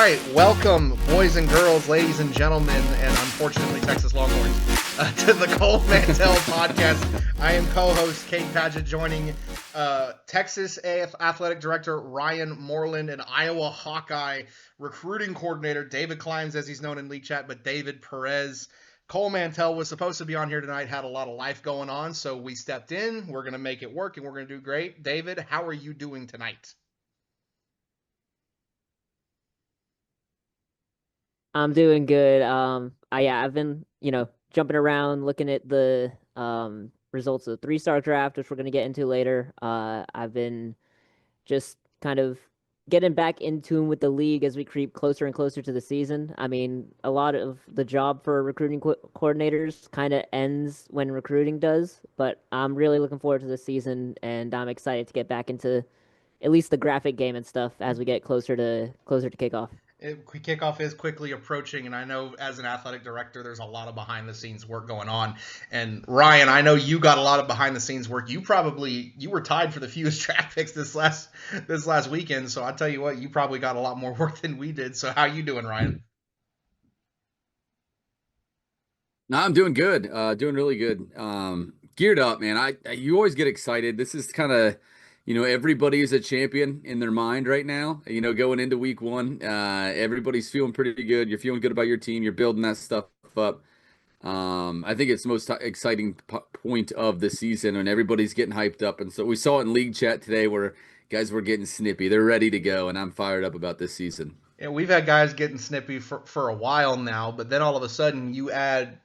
right, welcome, boys and girls, ladies and gentlemen, and unfortunately Texas Longhorns, to the Cole Mantell podcast. I am co-host Kade Padgett, joining Texas Athletic Director Ryan Moreland and Iowa Hawkeye recruiting coordinator Davidclimbs, as he's known in League Chat, but David Perez. Cole Mantell was supposed to be on here tonight, had a lot of life going on, so we stepped in. We're going to make it work, and we're going to do great. David, how are you doing tonight? I'm doing good. I've been, jumping around looking at the results of the three-star draft, which we're gonna get into later. I've been just kind of getting back in tune with the league as we creep closer and closer to the season. I mean, a lot of the job for recruiting coordinators kind of ends when recruiting does, but I'm really looking forward to the season, and I'm excited to get back into at least the graphic game and stuff as we get closer to kickoff. Kickoff is quickly approaching, and I know as an athletic director, there's a lot of behind-the-scenes work going on. And Ryan, I know you got a lot of behind-the-scenes work. You were tied for the fewest draft picks this last weekend. So I'll tell you what, you probably got a lot more work than we did. So how you doing, Ryan? No, I'm doing good. Doing really good. Geared up, man. You always get excited. This is kind of, everybody is a champion in their mind right now. Going into week one, everybody's feeling pretty good. You're feeling good about your team. You're building that stuff up. I think it's the most exciting point of the season, and everybody's getting hyped up. And so we saw it in League Chat today where guys were getting snippy. They're ready to go, and I'm fired up about this season. Yeah, we've had guys getting snippy for a while now, but then all of a sudden you add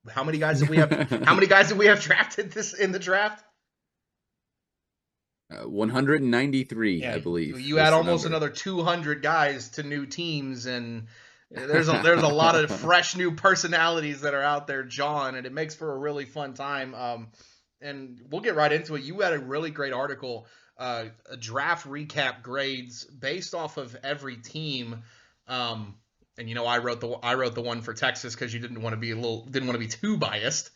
how many guys did we have? How many guys did we have drafted in the draft? 193, yeah, I believe. You add almost another 200 guys to new teams, and there's a lot of fresh new personalities that are out there, John, and it makes for a really fun time. And we'll get right into it. You had a really great article, a draft recap grades based off of every team. And I wrote the one for Texas because you didn't want to be too biased.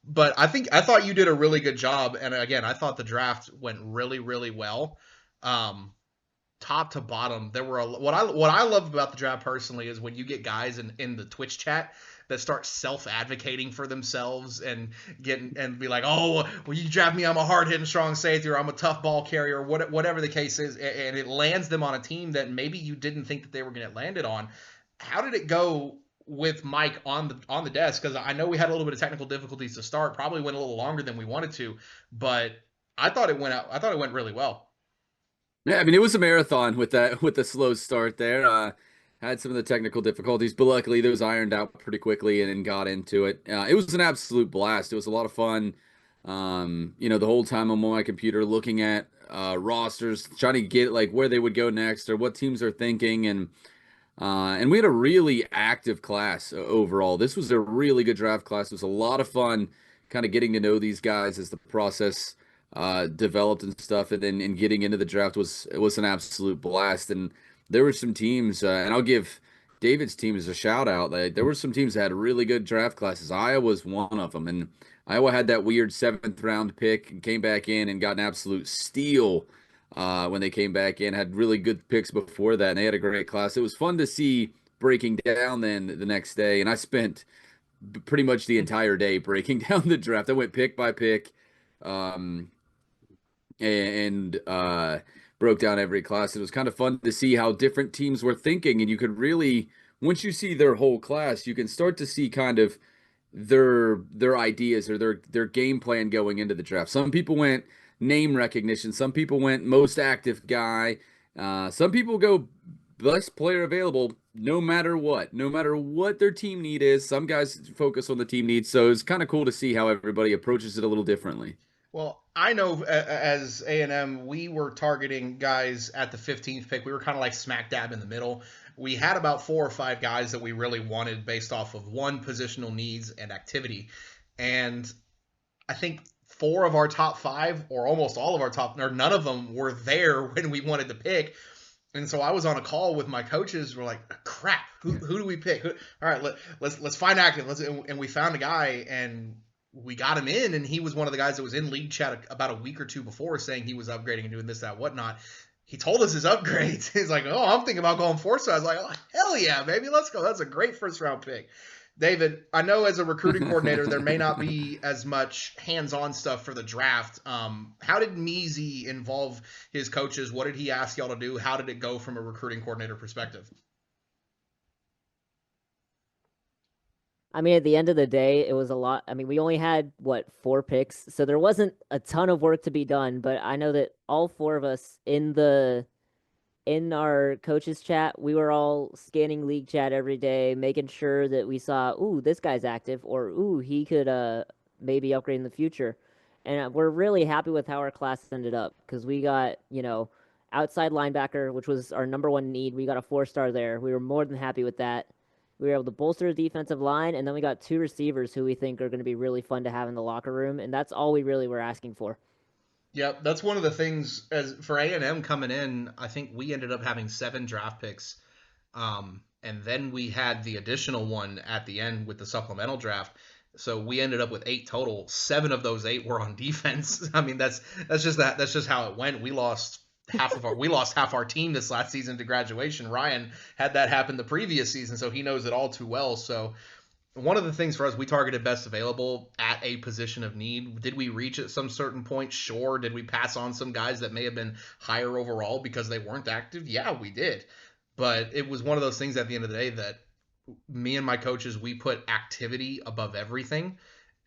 But I thought you did a really good job, and again, I thought the draft went really, really well. Top to bottom, there were what I love about the draft personally is when you get guys in the Twitch chat that start self-advocating for themselves and be like, oh, well, you draft me, I'm a hard-hitting strong safety, or I'm a tough ball carrier, whatever the case is, and it lands them on a team that maybe you didn't think that they were going to land it on. How did it go with Mike on the desk? Because I know we had a little bit of technical difficulties to start, probably went a little longer than we wanted to, but I thought it went really well. Yeah, I mean, it was a marathon with the slow start there. Had some of the technical difficulties, but luckily those ironed out pretty quickly and then got into it. It was an absolute blast. It was a lot of fun. The whole time I'm on my computer looking at rosters, trying to get like where they would go next or what teams are thinking, and we had a really active class overall. This was a really good draft class. It was a lot of fun, kind of getting to know these guys as the process developed and stuff, and then getting into the draft was an absolute blast. And there were some teams, and I'll give David's team as a shout out. There were some teams that had really good draft classes. Iowa was one of them, and Iowa had that weird 7th round pick and came back in and got an absolute steal when they came back in. Had really good picks before that, and they had a great class. It was fun to see breaking down then the next day, and I spent pretty much the entire day breaking down the draft. I went pick by pick, and broke down every class. It was kind of fun to see how different teams were thinking, and you could really, once you see their whole class, you can start to see kind of their ideas or their game plan going into the draft. Some people went name recognition, some people went most active guy, some people go best player available no matter what their team need is. Some guys focus on the team needs, so it's kind of cool to see how everybody approaches it a little differently. Well, I know as A&M, we were targeting guys at the 15th pick. We were kind of like smack dab in the middle. We had about 4 or 5 guys that we really wanted based off of one, positional needs and activity. And I think 4 of our top 5, or almost all of our top, or none of them were there when we wanted to pick. And so I was on a call with my coaches. We're like, crap, who do we pick? All right, let's find active. And we found a guy, and we got him in, and he was one of the guys that was in League Chat about a week or two before saying he was upgrading and doing this, that, whatnot. he told us his upgrades. He's like, oh, I'm thinking about going 4-star. I was like, oh, hell yeah, baby, let's go. That's a great first round pick. David, I know as a recruiting coordinator, there may not be as much hands-on stuff for the draft. How did Measy involve his coaches? What did he ask y'all to do? How did it go from a recruiting coordinator perspective? I mean, at the end of the day, it was a lot. I mean, we only had, 4 picks, so there wasn't a ton of work to be done, but I know that all 4 of us in our coaches chat, we were all scanning league chat every day, making sure that we saw, ooh, this guy's active, or ooh, he could maybe upgrade in the future. And we're really happy with how our class ended up because we got, outside linebacker, which was our number 1 need. We got a 4-star there. We were more than happy with that. We were able to bolster the defensive line, and then we got 2 receivers who we think are going to be really fun to have in the locker room, and that's all we really were asking for. Yep, that's one of the things as for A&M coming in. I think we ended up having 7 draft picks, and then we had the additional one at the end with the supplemental draft. So we ended up with 8 total. 7 of those 8 were on defense. I mean, that's just how it went. We lost half our team this last season to graduation. Ryan had that happen the previous season, so he knows it all too well. So one of the things for us, we targeted best available at a position of need. Did we reach at some certain point? Sure. Did we pass on some guys that may have been higher overall because they weren't active? Yeah, we did. But it was one of those things at the end of the day that me and my coaches, we put activity above everything,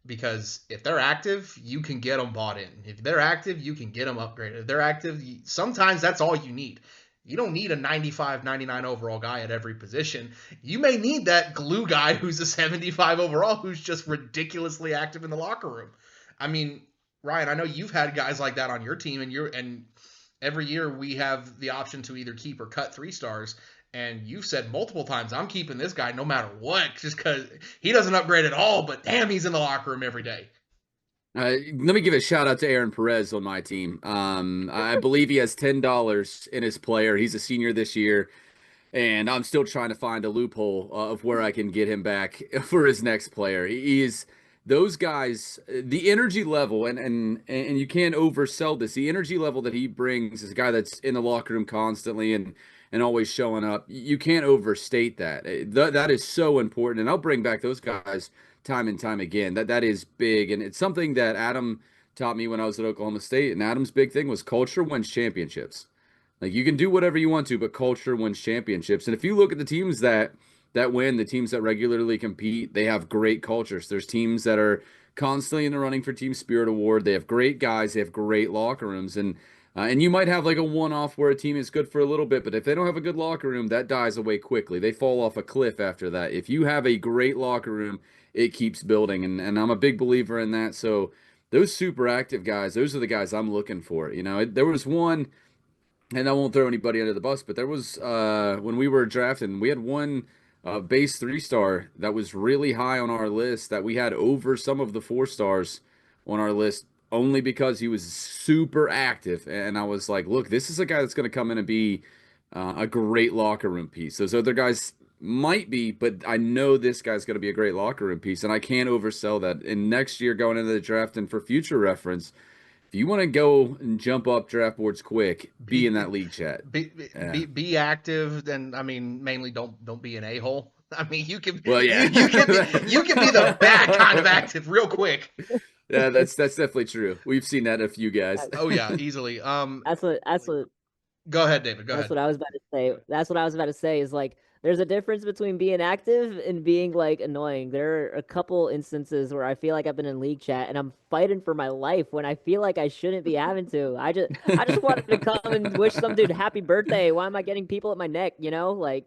because if they're active, you can get them bought in. If they're active, you can get them upgraded. If they're active, sometimes that's all you need. You don't need a 95, 99 overall guy at every position. You may need that glue guy who's a 75 overall who's just ridiculously active in the locker room. I mean, Ryan, I know you've had guys like that on your team, and every year we have the option to either keep or cut 3-stars. And you've said multiple times, I'm keeping this guy no matter what, just because he doesn't upgrade at all, but damn, he's in the locker room every day. Let me give a shout out to Aaron Perez on my team. I believe he has $10 in his player. He's a senior this year, and I'm still trying to find a loophole of where I can get him back for his next player. He is those guys, the energy level, and you can't oversell this. The energy level that he brings is a guy that's in the locker room constantly and always showing up. You can't overstate that. That is so important, and I'll bring back those guys time and time again. That is big, and it's something that Adam taught me when I was at Oklahoma State. And Adam's big thing was culture wins championships. Like, you can do whatever you want to, but culture wins championships. And if you look at the teams that win, the teams that regularly compete, they have great cultures. There's teams that are constantly in the running for Team Spirit Award. They have great guys. They have great locker rooms, and you might have like a one-off where a team is good for a little bit, but if they don't have a good locker room, that dies away quickly. They fall off a cliff after that. If you have a great locker room, it keeps building, and I'm a big believer in that. So those super active guys, those are the guys I'm looking for. There was one, and I won't throw anybody under the bus, but there was when we were drafting, we had one base 3-star that was really high on our list that we had over some of the 4-stars on our list, only because he was super active. And I was like, look, this is a guy that's going to come in and be a great locker room piece. Those other guys might be, but I know this guy's going to be a great locker room piece, and I can't oversell that. And next year going into the draft, and for future reference, if you want to go and jump up draft boards quick, be in that league chat. Be active, and I mean, mainly don't be an a-hole. I mean, you can Well, yeah. you can be the bad kind of active real quick. Yeah, that's definitely true. We've seen that in a few guys. Oh yeah, easily. That's what. Go ahead, David. Go That's ahead. what I was about to say. That's what I was about to say is like there's a difference between being active and being like annoying. There are a couple instances where I feel like I've been in league chat and I'm fighting for my life when I feel like I shouldn't be having to. I just wanted to come and wish some dude happy birthday. Why am I getting people at my neck, Like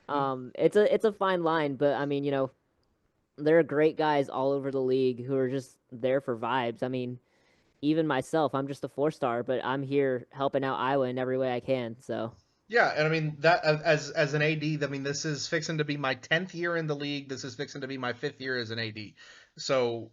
it's a fine line, but I mean, there are great guys all over the league who are just there for vibes. I mean, even myself, I'm just a 4-star, but I'm here helping out Iowa in every way I can. So yeah, and I mean that as an AD, I mean this is fixing to be my 10th year in the league. This is fixing to be my 5th year as an AD. So,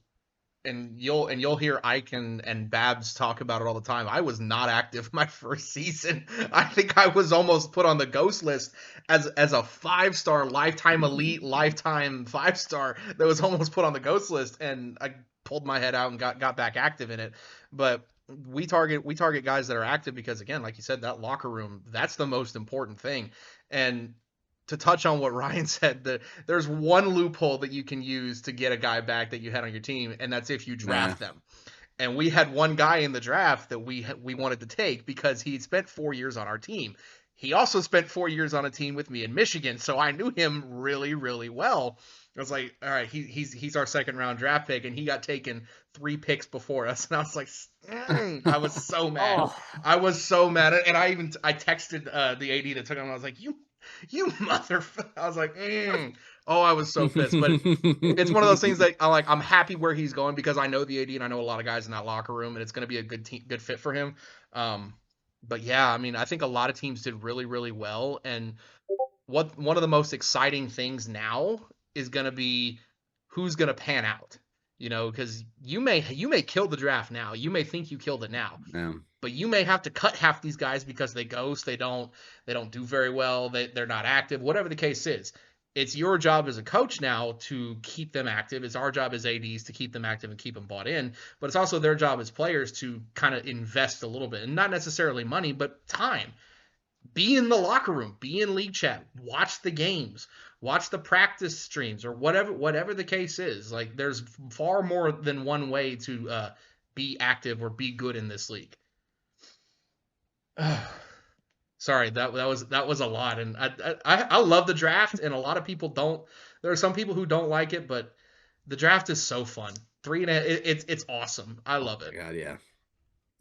and you'll hear Ike and Babs talk about it all the time. I was not active my first season. I think I was almost put on the ghost list as a 5-star lifetime elite, lifetime 5-star that was almost put on the ghost list, and I pulled my head out and got back active in it. But we target guys that are active because, again, like you said, that locker room, that's the most important thing. And to touch on what Ryan said, that there's one loophole that you can use to get a guy back that you had on your team, and that's if you draft them. And we had one guy in the draft that we wanted to take because he spent 4 years on our team. He also spent 4 years on a team with me in Michigan, so I knew him really, really well. I was like, all right, he's our second round draft pick, and he got taken 3 picks before us, and I was like, I was so mad. Oh. I was so mad, and I texted the AD that took him. I was like, you motherfucker. I was like, oh, I was so pissed. But it's one of those things that I'm happy where he's going because I know the AD and I know a lot of guys in that locker room, and it's going to be a good fit for him. But yeah, I mean, I think a lot of teams did really, really well. And one of the most exciting things now is going to be who's going to pan out, because you may kill the draft now. You may think you killed it now. Yeah. But you may have to cut half these guys because they ghost, they don't do very well, they're not active, whatever the case is. It's your job as a coach now to keep them active. It's our job as ADs to keep them active and keep them bought in. But it's also their job as players to kind of invest a little bit, and not necessarily money, but time. Be in the locker room, be in league chat, watch the games, watch the practice streams, or whatever the case is. Like, there's far more than one way to be active or be good in this league. Sorry, that was a lot, and I love the draft, and a lot of people don't. There are some people who don't like it, but the draft is so fun. 3.5, it's awesome. I love it. God, yeah.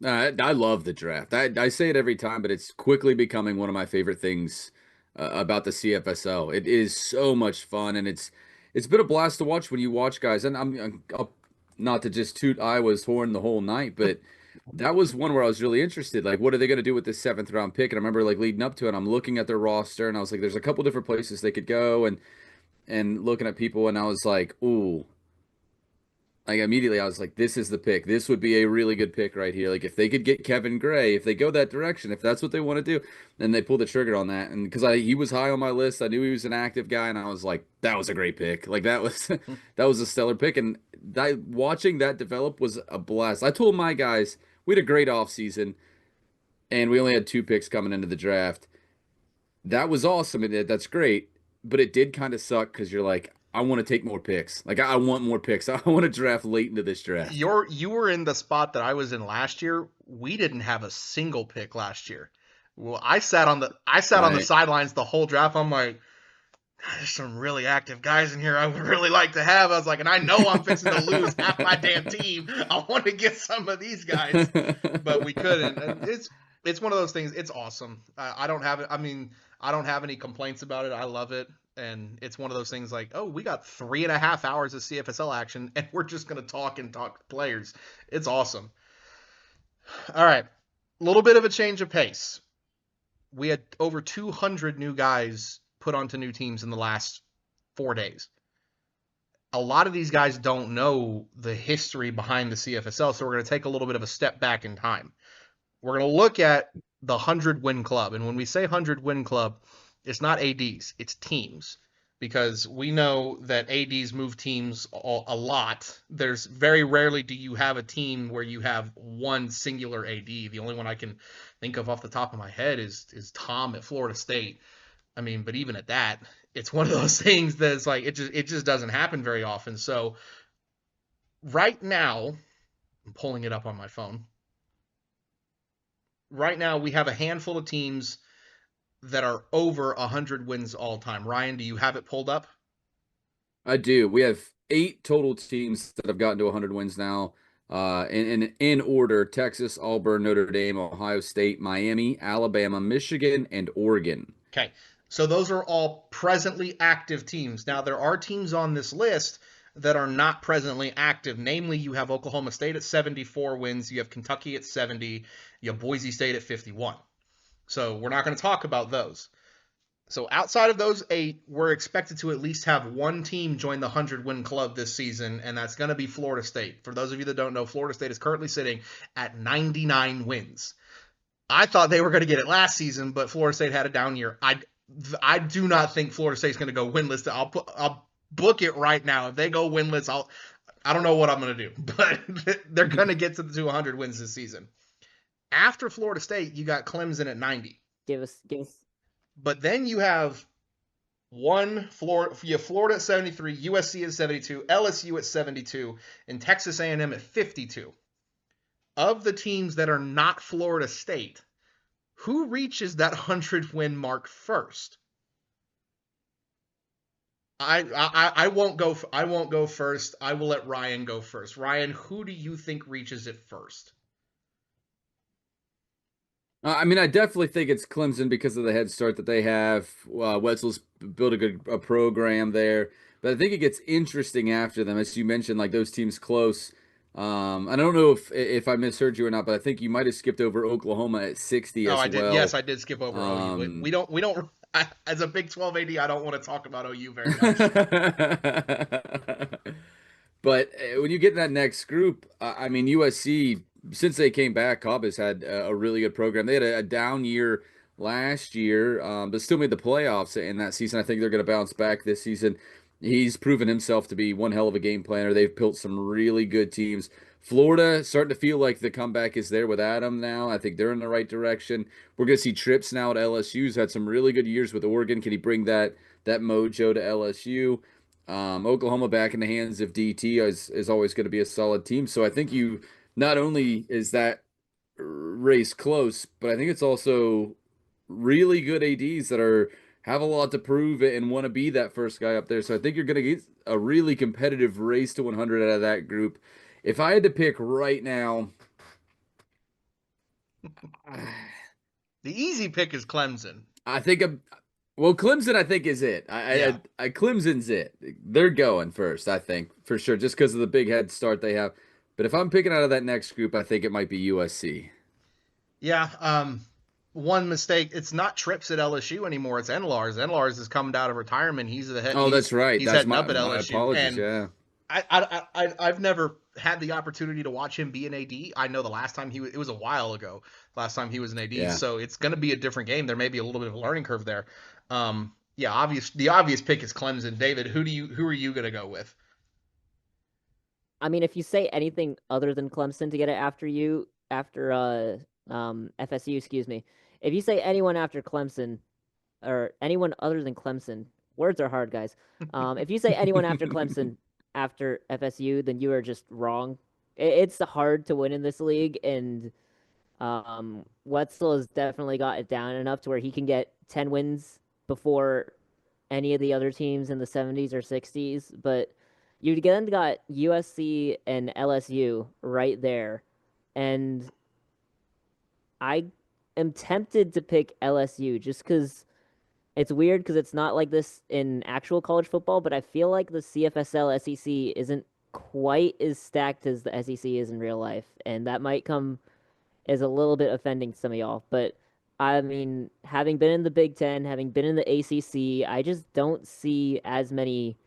I love the draft. I say it every time, but it's quickly becoming one of my favorite things about the CFSL. It is so much fun, and it's been a blast to watch when you watch guys. And I'm not to just toot Iowa's horn the whole night, but that was one where I was really interested. Like, what are they going to do with this 7th round pick? And I remember leading up to it, I'm looking at their roster, and I was like, there's a couple different places they could go, and looking at people, and I was like, ooh. Like, immediately I was like, this is the pick. This would be a really good pick right here. Like, if they could get Kevin Gray, if they go that direction, if that's what they want to do, then they pull the trigger on that. And because he was high on my list, I knew he was an active guy, and I was like, that was a great pick. Like, that was a stellar pick. And watching that develop was a blast. I told my guys, we had a great offseason, and we only had 2 picks coming into the draft. That was awesome, and that's great, but it did kind of suck because you're like, I want to take more picks. Like, I want more picks. I want to draft late into this draft. You were in the spot that I was in last year. We didn't have a single pick last year. Well, I sat on the sidelines the whole draft. I'm like, there's some really active guys in here I would really like to have. I was like, and I know I'm fixing to lose half my damn team. I want to get some of these guys, but we couldn't. And it's one of those things. It's awesome. I don't have any complaints about it. I love it. And it's one of those things like, oh, we got 3.5 hours of CFSL action, and we're just going to talk to players. It's awesome. All right. A little bit of a change of pace. We had over 200 new guys put onto new teams in the last 4 days. A lot of these guys don't know the history behind the CFSL, so we're going to take a little bit of a step back in time. We're going to look at the 100-win club. And when we say 100-win club, it's not ADs, it's teams, because we know that ADs move teams a lot. There's very rarely do you have a team where you have one singular AD. The only one I can think of off the top of my head is Tom at Florida State. I mean, but even at that, it's one of those things that's like it just doesn't happen very often. So right now, I'm pulling it up on my phone. Right now, we have a handful of teams that are over 100 wins all time. Ryan, do you have it pulled up? I do. We have 8 total teams that have gotten to 100 wins now. In order: Texas, Auburn, Notre Dame, Ohio State, Miami, Alabama, Michigan, and Oregon. Okay. So those are all presently active teams. Now, there are teams on this list that are not presently active. Namely, you have Oklahoma State at 74 wins. You have Kentucky at 70. You have Boise State at 51. So we're not going to talk about those. So outside of those 8, we're expected to at least have one team join the 100-win club this season, and that's going to be Florida State. For those of you that don't know, Florida State is currently sitting at 99 wins. I thought they were going to get it last season, but Florida State had a down year. I do not think Florida State's going to go winless. I'll book it right now. If they go winless, I don't know what I'm going to do, but they're going to get to 100 wins this season. After Florida State, you got Clemson at 90. Give us. But then you have Florida at 73, USC at 72, LSU at 72, and Texas A&M at 52. Of the teams that are not Florida State, who reaches that 100-win mark first? I won't go. I won't go first. I will let Ryan go first. Ryan, who do you think reaches it first? I mean, I definitely think it's Clemson because of the head start that they have. Wetzel's built a program there, but I think it gets interesting after them, as you mentioned, like those teams close. I don't know if I misheard you or not, but I think you might have skipped over Oklahoma at 60 as I did. well. Yes, I did skip over OU. We don't. As a Big 12 AD, I don't want to talk about OU very much. But when you get in that next group, I mean, USC, since they came back, Cobb has had a really good program. They had a down year last year, but still made the playoffs in that season. I think they're going to bounce back this season. He's proven himself to be one hell of a game planner. They've built some really good teams. Florida starting to feel like the comeback is there with Adam now. I think they're in the right direction. We're going to see Trips now at LSU's had some really good years with Oregon. Can he bring that mojo to LSU? Oklahoma back in the hands of DT is always going to be a solid team. So I think you not only is that race close, but I think it's also really good ADs that have a lot to prove and want to be that first guy up there. So I think you're going to get a really competitive race to 100 out of that group. If I had to pick right now, the easy pick is Clemson. I think Clemson, I think, is it. Clemson's it. They're going first, I think, for sure, just because of the big head start they have. But if I'm picking out of that next group, I think it might be USC. Yeah. One mistake. It's not Trips at LSU anymore. It's Enlars. Enlars has come out of retirement. He's the head. Oh, that's right. He's heading up at LSU. Apologies, and yeah. I've never had the opportunity to watch him be an AD. I know the last time it was a while ago. Last time he was an AD, Yeah. So it's going to be a different game. There may be a little bit of a learning curve there. Yeah, the obvious pick is Clemson. David, who are you going to go with? I mean, if you say anything other than Clemson to get it after FSU, excuse me. If you say anyone after Clemson, or anyone other than Clemson, words are hard, guys. If you say anyone after Clemson after FSU, then you are just wrong. It's hard to win in this league, and Wetzel has definitely got it down enough to where he can get 10 wins before any of the other teams in the 70s or 60s. But you again got USC and LSU right there, and I am tempted to pick LSU just because it's weird because it's not like this in actual college football, but I feel like the CFSL SEC isn't quite as stacked as the SEC is in real life, and that might come as a little bit offending to some of y'all. But I mean, having been in the Big Ten, having been in the ACC, I just don't see as many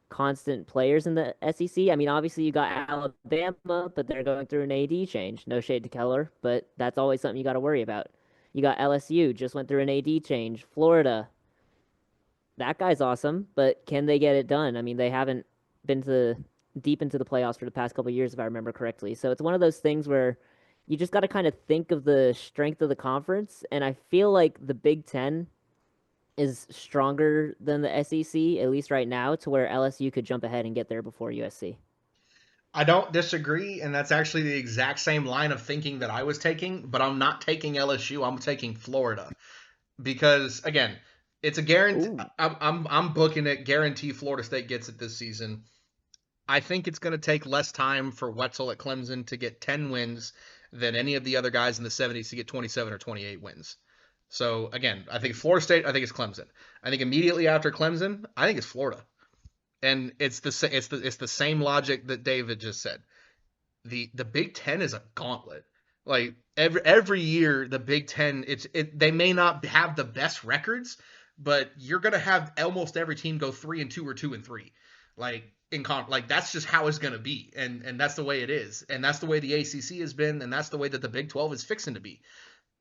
constant players in the SEC. I mean, obviously you got Alabama, but they're going through an AD change. No shade to Keller, but that's always something you got to worry about. You got LSU, just went through an AD change. Florida, that guy's awesome, but can they get it done? I mean, they haven't been deep into the playoffs for the past couple of years, if I remember correctly. So it's one of those things where you just got to kind of think of the strength of the conference, and I feel like the Big Ten is stronger than the SEC, at least right now, to where LSU could jump ahead and get there before USC. I don't disagree, and that's actually the exact same line of thinking that I was taking, but I'm not taking LSU. I'm taking Florida because, again, it's a guarantee. I'm booking it. Guarantee Florida State gets it this season. I think it's going to take less time for Wetzel at Clemson to get 10 wins than any of the other guys in the 70s to get 27 or 28 wins. So, again, I think Florida State, I think it's Clemson. I think immediately after Clemson, I think it's Florida. And it's the same logic that David just said. The Big Ten is a gauntlet. Like every year, the Big Ten, they may not have the best records, but you're gonna have almost every team go 3-2 or 2-3. Like that's just how it's gonna be, and that's the way it is, and that's the way the ACC has been, and that's the way that the Big 12 is fixing to be.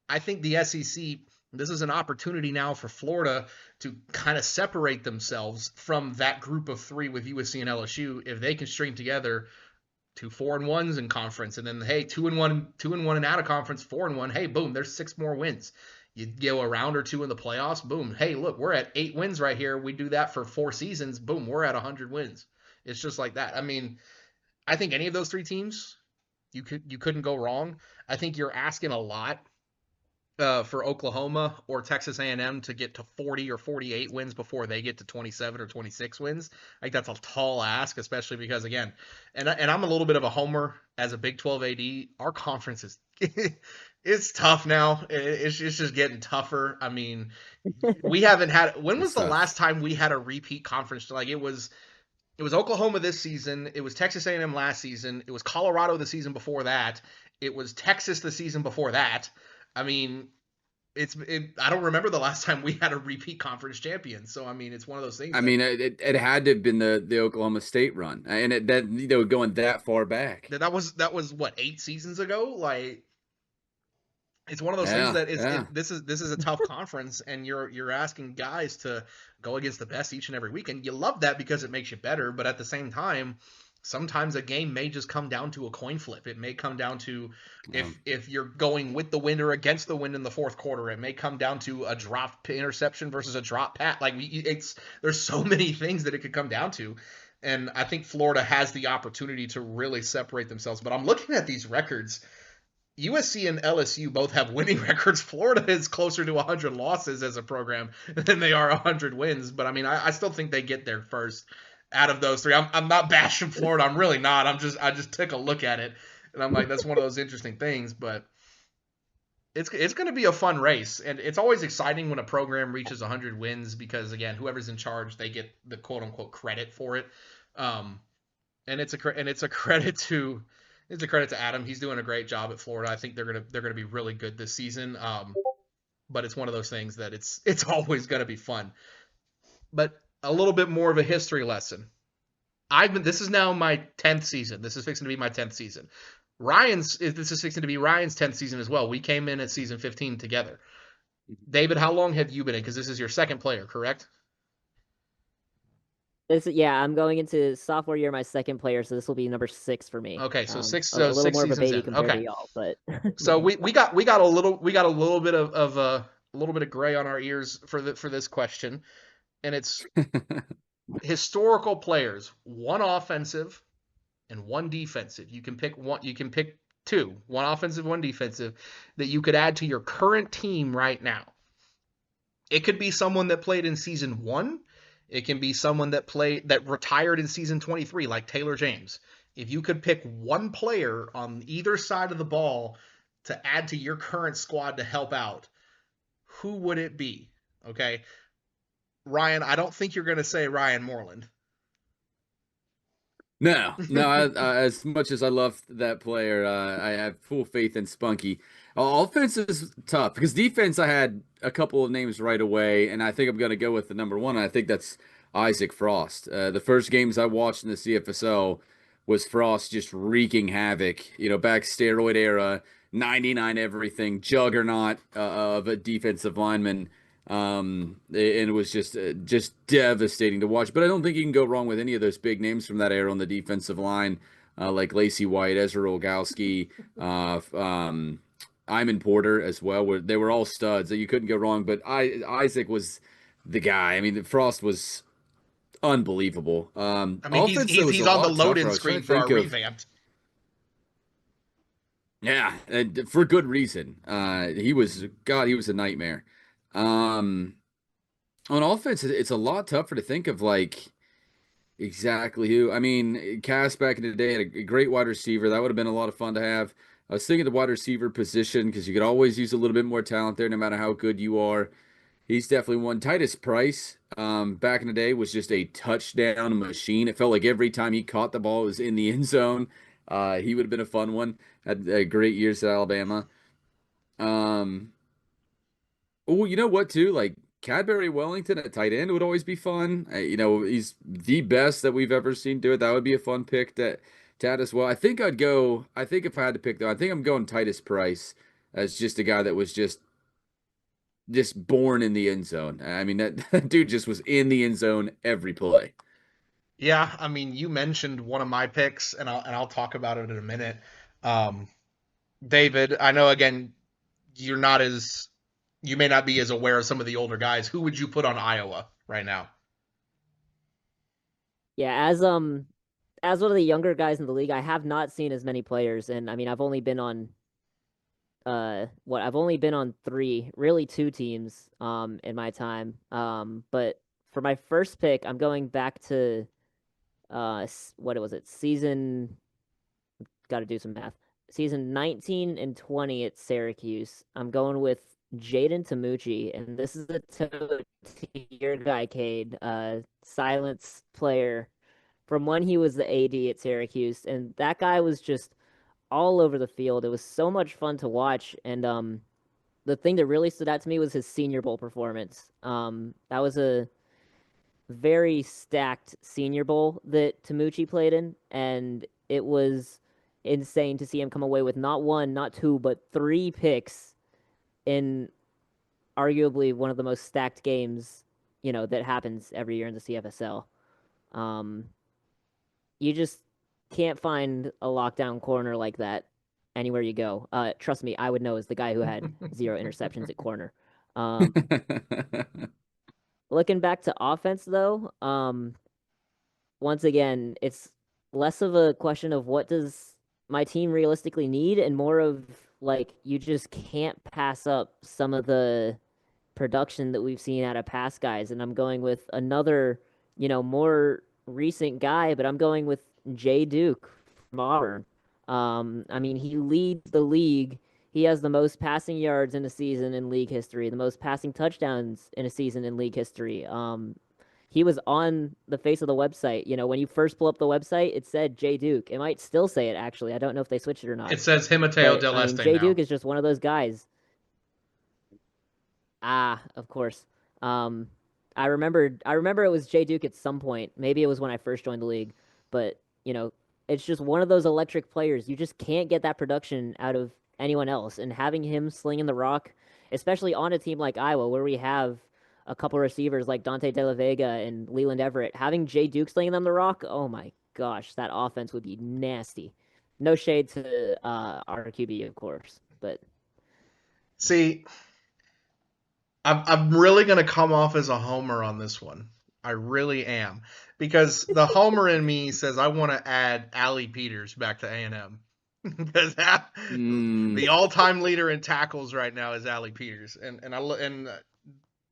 I think the SEC. This is an opportunity now for Florida to kind of separate themselves from that group of three with USC and LSU. If they can string together 2 4-1s in conference, and then hey, 2-1 and out of conference, 4-1. Hey, boom, there's 6 more wins. You go a round or two in the playoffs, boom. Hey, look, we're at 8 wins right here. We do that for 4 seasons, boom, we're at 100 wins. It's just like that. I mean, I think any of those 3 teams, you couldn't go wrong. I think you're asking a lot for Oklahoma or Texas A&M to get to 40 or 48 wins before they get to 27 or 26 wins. Like that's a tall ask, especially because again, and I'm a little bit of a homer as a Big 12 AD. Our conference is it's tough now. It's just getting tougher. I mean, we haven't had. When was the last time we had a repeat conference? Like it was Oklahoma this season. It was Texas A&M last season. It was Colorado the season before that. It was Texas the season before that. I mean, I don't remember the last time we had a repeat conference champion. So I mean, it's one of those things. I mean, it had to have been the Oklahoma State run, and going that far back. That was what, 8 seasons ago. Like, it's one of those things that this is a tough conference, and you're asking guys to go against the best each and every week, and you love that because it makes you better. But at the same time, sometimes a game may just come down to a coin flip. It may come down to if you're going with the wind or against the wind in the fourth quarter. It may come down to a drop interception versus a drop pat. Like there's so many things that it could come down to. And I think Florida has the opportunity to really separate themselves. But I'm looking at these records. USC and LSU both have winning records. Florida is closer to 100 losses as a program than they are 100 wins. But I mean, I still think they get there first. Out of those 3, I'm not bashing Florida. I'm really not. I just took a look at it, and I'm like, that's one of those interesting things. But it's going to be a fun race, and it's always exciting when a program reaches 100 wins because again, whoever's in charge, they get the quote unquote credit for it. And it's a credit to Adam. He's doing a great job at Florida. I think they're gonna be really good this season. But it's one of those things that it's always going to be fun. But a little bit more of a history lesson. This is now my 10th season. This is fixing to be my 10th season. This is fixing to be Ryan's 10th season as well. We came in at season 15 together. David, how long have you been in? Because this is your second player, correct? I'm going into sophomore year, my second player, so this will be number 6 for me. Okay, so 6. So a little six more of a baby in. compared Okay. to y'all, but so we got a little bit of gray on our ears for this question. And it's historical players, 1 offensive and 1 defensive. You can pick 2, 1 offensive, 1 defensive, that you could add to your current team right now. It could be someone that played in season 1. It can be someone that retired in season 23, like Taylor James. If you could pick 1 player on either side of the ball to add to your current squad to help out, who would it be? Okay. Ryan, I don't think you're going to say Ryan Moreland. No. As much as I love that player, I have full faith in Spunky. Offense is tough because defense, I had a couple of names right away, and I think I'm going to go with the number 1. And I think that's Isaac Frost. The first games I watched in the CFSO was Frost just wreaking havoc. Back steroid era, 99 everything, juggernaut of a defensive lineman. And it was just devastating to watch. But I don't think you can go wrong with any of those big names from that era on the defensive line, like Lacey White, Ezra Rogowski, Iman Porter as well. They were all studs that you couldn't go wrong. But Isaac was the guy. I mean, Frost was unbelievable. I mean, he's on the load-in screen for our revamped. Yeah, and for good reason. He was a nightmare. On offense, it's a lot tougher to think of like exactly who. I mean, Cass back in the day had a great wide receiver. That would have been a lot of fun to have. I was thinking the wide receiver position because you could always use a little bit more talent there, no matter how good you are. He's definitely one. Titus Price, back in the day, was just a touchdown machine. It felt like every time he caught the ball, it was in the end zone. He would have been a fun one. Had great years at Alabama. Oh, you know what, too? Like, Cadbury Wellington at tight end would always be fun. He's the best that we've ever seen do it. That would be a fun pick to add as well. I think if I had to pick, though, I think I'm going Titus Price as just a guy that was just born in the end zone. I mean, that dude just was in the end zone every play. Yeah, I mean, you mentioned one of my picks, and I'll talk about it in a minute. Um, David, I know again you're not as you may not be as aware of some of the older guys. Who would you put on Iowa right now? Yeah, as one of the younger guys in the league, I have not seen as many players, and I mean, I've only been on I've only been on three, really two teams in my time. But for my first pick, I'm going back to what was it? Season got to do some math. Season 19 and 20 at Syracuse. I'm going with Jaden Tamucci, and this is a your guy, Cade, silence player from when he was the AD at Syracuse, and that guy was just all over the field. It was so much fun to watch, and the thing that really stood out to me was his Senior Bowl performance. That was a very stacked Senior Bowl that Tamucci played in, and it was insane to see him come away with not one, not two, but three picks in arguably one of the most stacked games, that happens every year in the CFSL. Um, you just can't find a lockdown corner like that anywhere you go. Trust me, I would know as the guy who had zero interceptions at corner. Um, looking back to offense though, once again, it's less of a question of what does my team realistically need and more of like you just can't pass up some of the production that we've seen out of past guys. And I'm going with another, more recent guy, but I'm going with Jay Duke from Auburn. I mean, he leads the league. He has the most passing yards in a season in league history, the most passing touchdowns in a season in league history. He was on the face of the website. When you first pull up the website, it said Jay Duke. It might still say it, actually. I don't know if they switched it or not. It says Himateo But, Del I mean, Este Jay now. Duke is just one of those guys. Ah, of course. Um, I remember it was Jay Duke at some point. Maybe it was when I first joined the league, but it's just one of those electric players. You just can't get that production out of anyone else. And having him slinging the rock, especially on a team like Iowa, where we have a couple receivers like Dante De La Vega and Leland Everett, having Jay Duke slinging them the rock, oh my gosh, that offense would be nasty. No shade to our QB, of course, but See, I'm really gonna come off as a homer on this one. I really am because the homer in me says I want to add Allie Peters back to A&M because Mm. the all-time leader in tackles right now is Allie Peters, and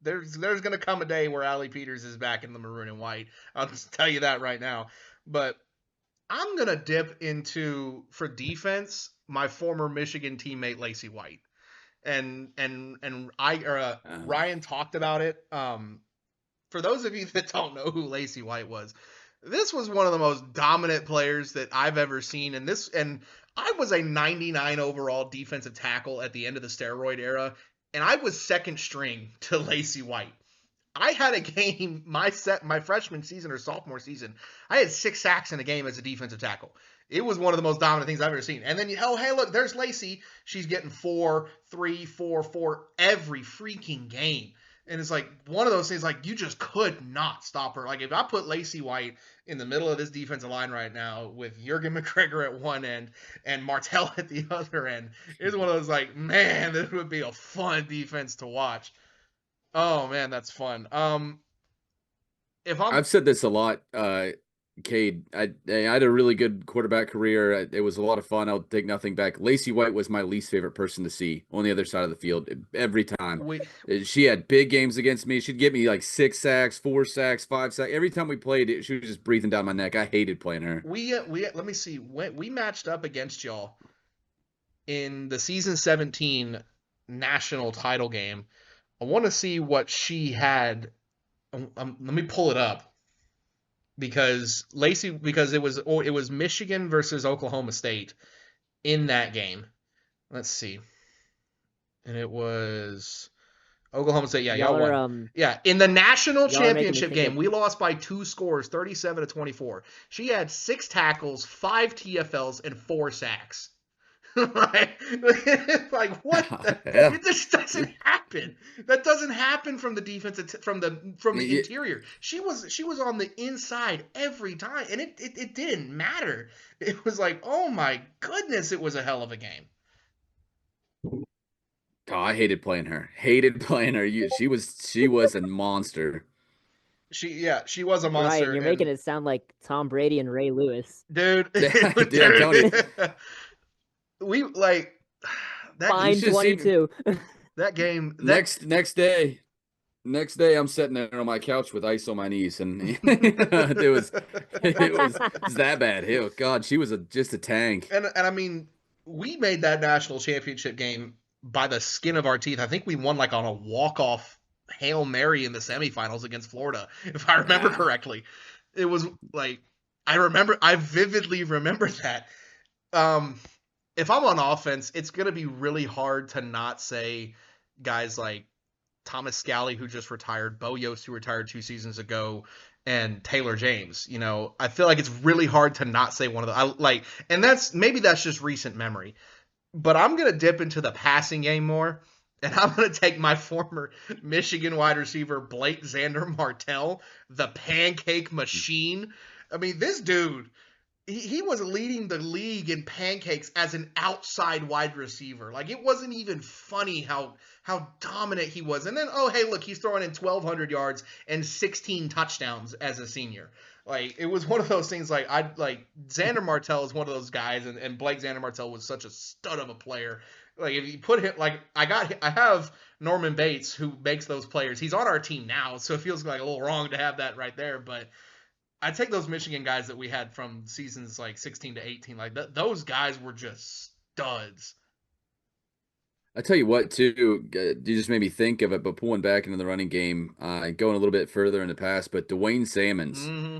there's gonna come a day where Allie Peters is back in the maroon and white. I'll just tell you that right now. But I'm gonna dip into for defense my former Michigan teammate Lacey White and Ryan talked about it. For those of you that don't know who Lacey White was, this was one of the most dominant players that I've ever seen. And I was a 99 overall defensive tackle at the end of the steroid era, and I was second string to Lacey White. I had a game my freshman season or sophomore season. I had 6 sacks in a game as a defensive tackle. It was one of the most dominant things I've ever seen. And then hey, look, there's Lacey. She's getting 4, 3, 4, 4 every freaking game. And it's like one of those things like you just could not stop her. Like if I put Lacey White in the middle of this defensive line right now with Jurgen McGregor at one end and Martell at the other end, it's one of those like, man, this would be a fun defense to watch. Oh man, that's fun. If I'm I've said this a lot, Cade. I had a really good quarterback career. It was a lot of fun. I'll take nothing back. Lacey White was my least favorite person to see on the other side of the field every time. we She had big games against me. She'd get me like 6 sacks, 4 sacks, 5 sacks. Every time we played, she was just breathing down my neck. I hated playing her. we let me see when we matched up against y'all in the season 17 national title game. I want to see what she had. Let me pull it up because it was Michigan versus Oklahoma State in that game. Let's see, and it was Oklahoma State. Yeah, y'all y'all are won. Yeah, in the national y'all are making me championship think game, of we lost by 2 scores, 37-24. She had 6 tackles, 5 TFLs, and 4 sacks. like what? Yeah. It just doesn't happen. That doesn't happen from the defense from the interior. She was on the inside every time, and it didn't matter. It was like, oh my goodness, it was a hell of a game. Oh, I hated playing her. Hated playing her. She was a monster. She was a Ryan, monster, you're and making it sound like Tom Brady and Ray Lewis. dude, Dude, I'm telling you. we like that You Fine should see 22. that game that next day I'm sitting there on my couch with ice on my knees, and it was that bad. Oh God, she was just a tank. and I mean, we made that national championship game by the skin of our teeth. I think we won like on a walk-off Hail Mary in the semifinals against Florida, if I remember Yeah. correctly. It was like I vividly remember that. If I'm on offense, it's gonna be really hard to not say guys like Thomas Scally, who just retired, Bo Yost, who retired 2 seasons ago, and Taylor James. I feel like it's really hard to not say one of the and that's just recent memory. But I'm gonna dip into the passing game more, and I'm gonna take my former Michigan wide receiver Blake Xander Martell, the pancake machine. I mean, this dude, he was leading the league in pancakes as an outside wide receiver. Like, it wasn't even funny how dominant he was. And then, oh, hey, look, he's throwing in 1,200 yards and 16 touchdowns as a senior. Like, it was one of those things. Like, Xander Martell is one of those guys, and Blake Xander Martell was such a stud of a player. Like, if you put him, like, I have Norman Bates, who makes those players. He's on our team now, so it feels like a little wrong to have that right there, but I take those Michigan guys that we had from seasons like 16 to 18. Like, those guys were just studs. I tell you what, too, you just made me think of it, but pulling back into the running game, going a little bit further in the past, but Dwayne Salmons, Mm-hmm.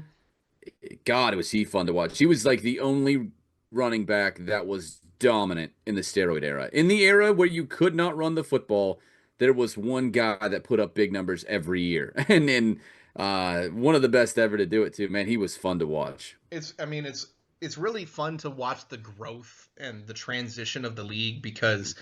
God, was he fun to watch. He was like the only running back that was dominant in the steroid era. In the era where you could not run the football, there was one guy that put up big numbers every year. And one of the best ever to do it, too. Man, he was fun to watch. It's really fun to watch the growth and the transition of the league, because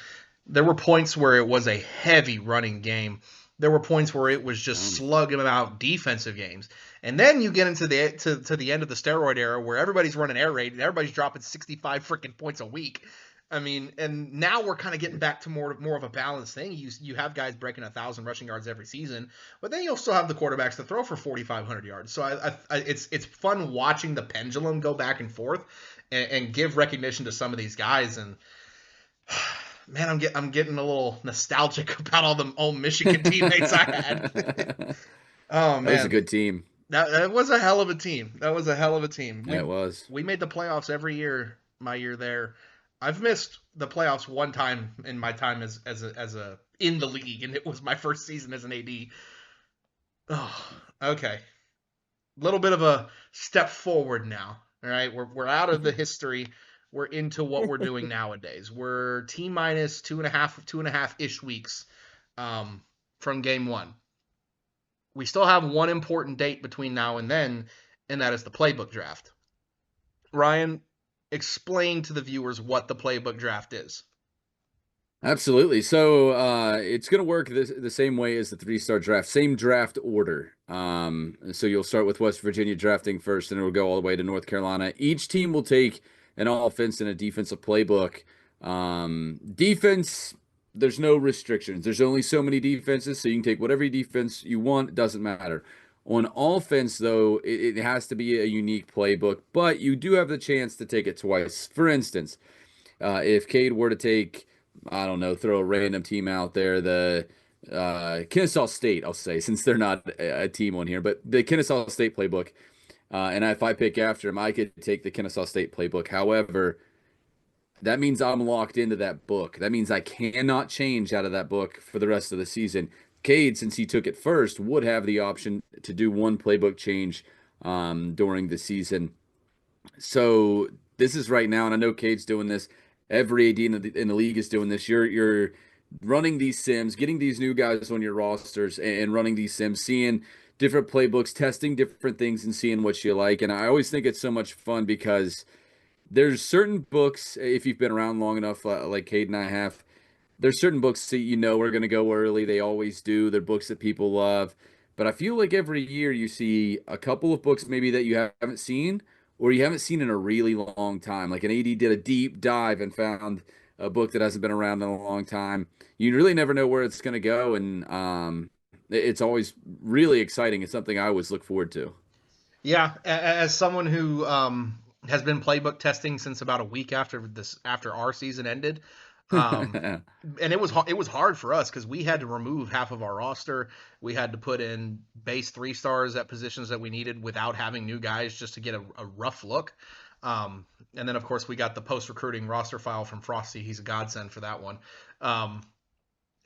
there were points where it was a heavy running game. There were points where it was just slugging out defensive games. And then you get into the end of the steroid era, where everybody's running air raid and everybody's dropping 65 freaking points a week. I mean, and now we're kind of getting back to more of a balanced thing. You have guys breaking 1,000 rushing yards every season, but then you'll still have the quarterbacks to throw for 4,500 yards. So it's fun watching the pendulum go back and forth, and give recognition to some of these guys. And man, I'm getting a little nostalgic about all the old Michigan teammates I had. Oh man, That was a good team. That was a hell of a team. That was a hell of a team. Yeah, it was. We made the playoffs every year. My year there, I've missed the playoffs one time in my time as a in the league, and it was my first season as an AD. Oh, okay. Little bit of a step forward now. All right, we're out of the history. We're into what we're doing nowadays. We're T minus 2.5 ish weeks from game one. We still have one important date between now and then, and that is the Playbook Draft. Ryan, explain to the viewers what the Playbook Draft is. Absolutely. So it's going to work the same way as the 3-star draft, same draft order. So you'll start with West Virginia drafting first, and it'll go all the way to North Carolina. Each team will take an offense and a defensive playbook. Defense, there's no restrictions. There's only so many defenses, so you can take whatever defense you want. It doesn't matter. On offense, though, it has to be a unique playbook, but you do have the chance to take it twice. For instance, if Kade were to take, I don't know, throw a random team out there, the Kennesaw State, I'll say, since they're not a team on here, but the Kennesaw State playbook, and if I pick after him, I could take the Kennesaw State playbook. However, that means I'm locked into that book. That means I cannot change out of that book for the rest of the season. Kade, since he took it first, would have the option to do one playbook change during the season. So this is right now, and I know Kade's doing this. Every AD in the league is doing this. You're running these sims, getting these new guys on your rosters, and running these sims, seeing different playbooks, testing different things, and seeing what you like. And I always think it's so much fun because there's certain books, if you've been around long enough, like Cade and I have, there's certain books that are going to go early. They always do. They're books that people love. But I feel like every year you see a couple of books maybe that you haven't seen or you haven't seen in a really long time. Like an AD did a deep dive and found a book that hasn't been around in a long time. You really never know where it's going to go, and it's always really exciting. It's something I always look forward to. Yeah, as someone who has been playbook testing since about a week after our season ended, and it was hard for us because we had to remove half of our roster. We had to put in base 3-stars at positions that we needed without having new guys just to get a rough look. And then of course we got the post recruiting roster file from Frosty. He's a godsend for that one.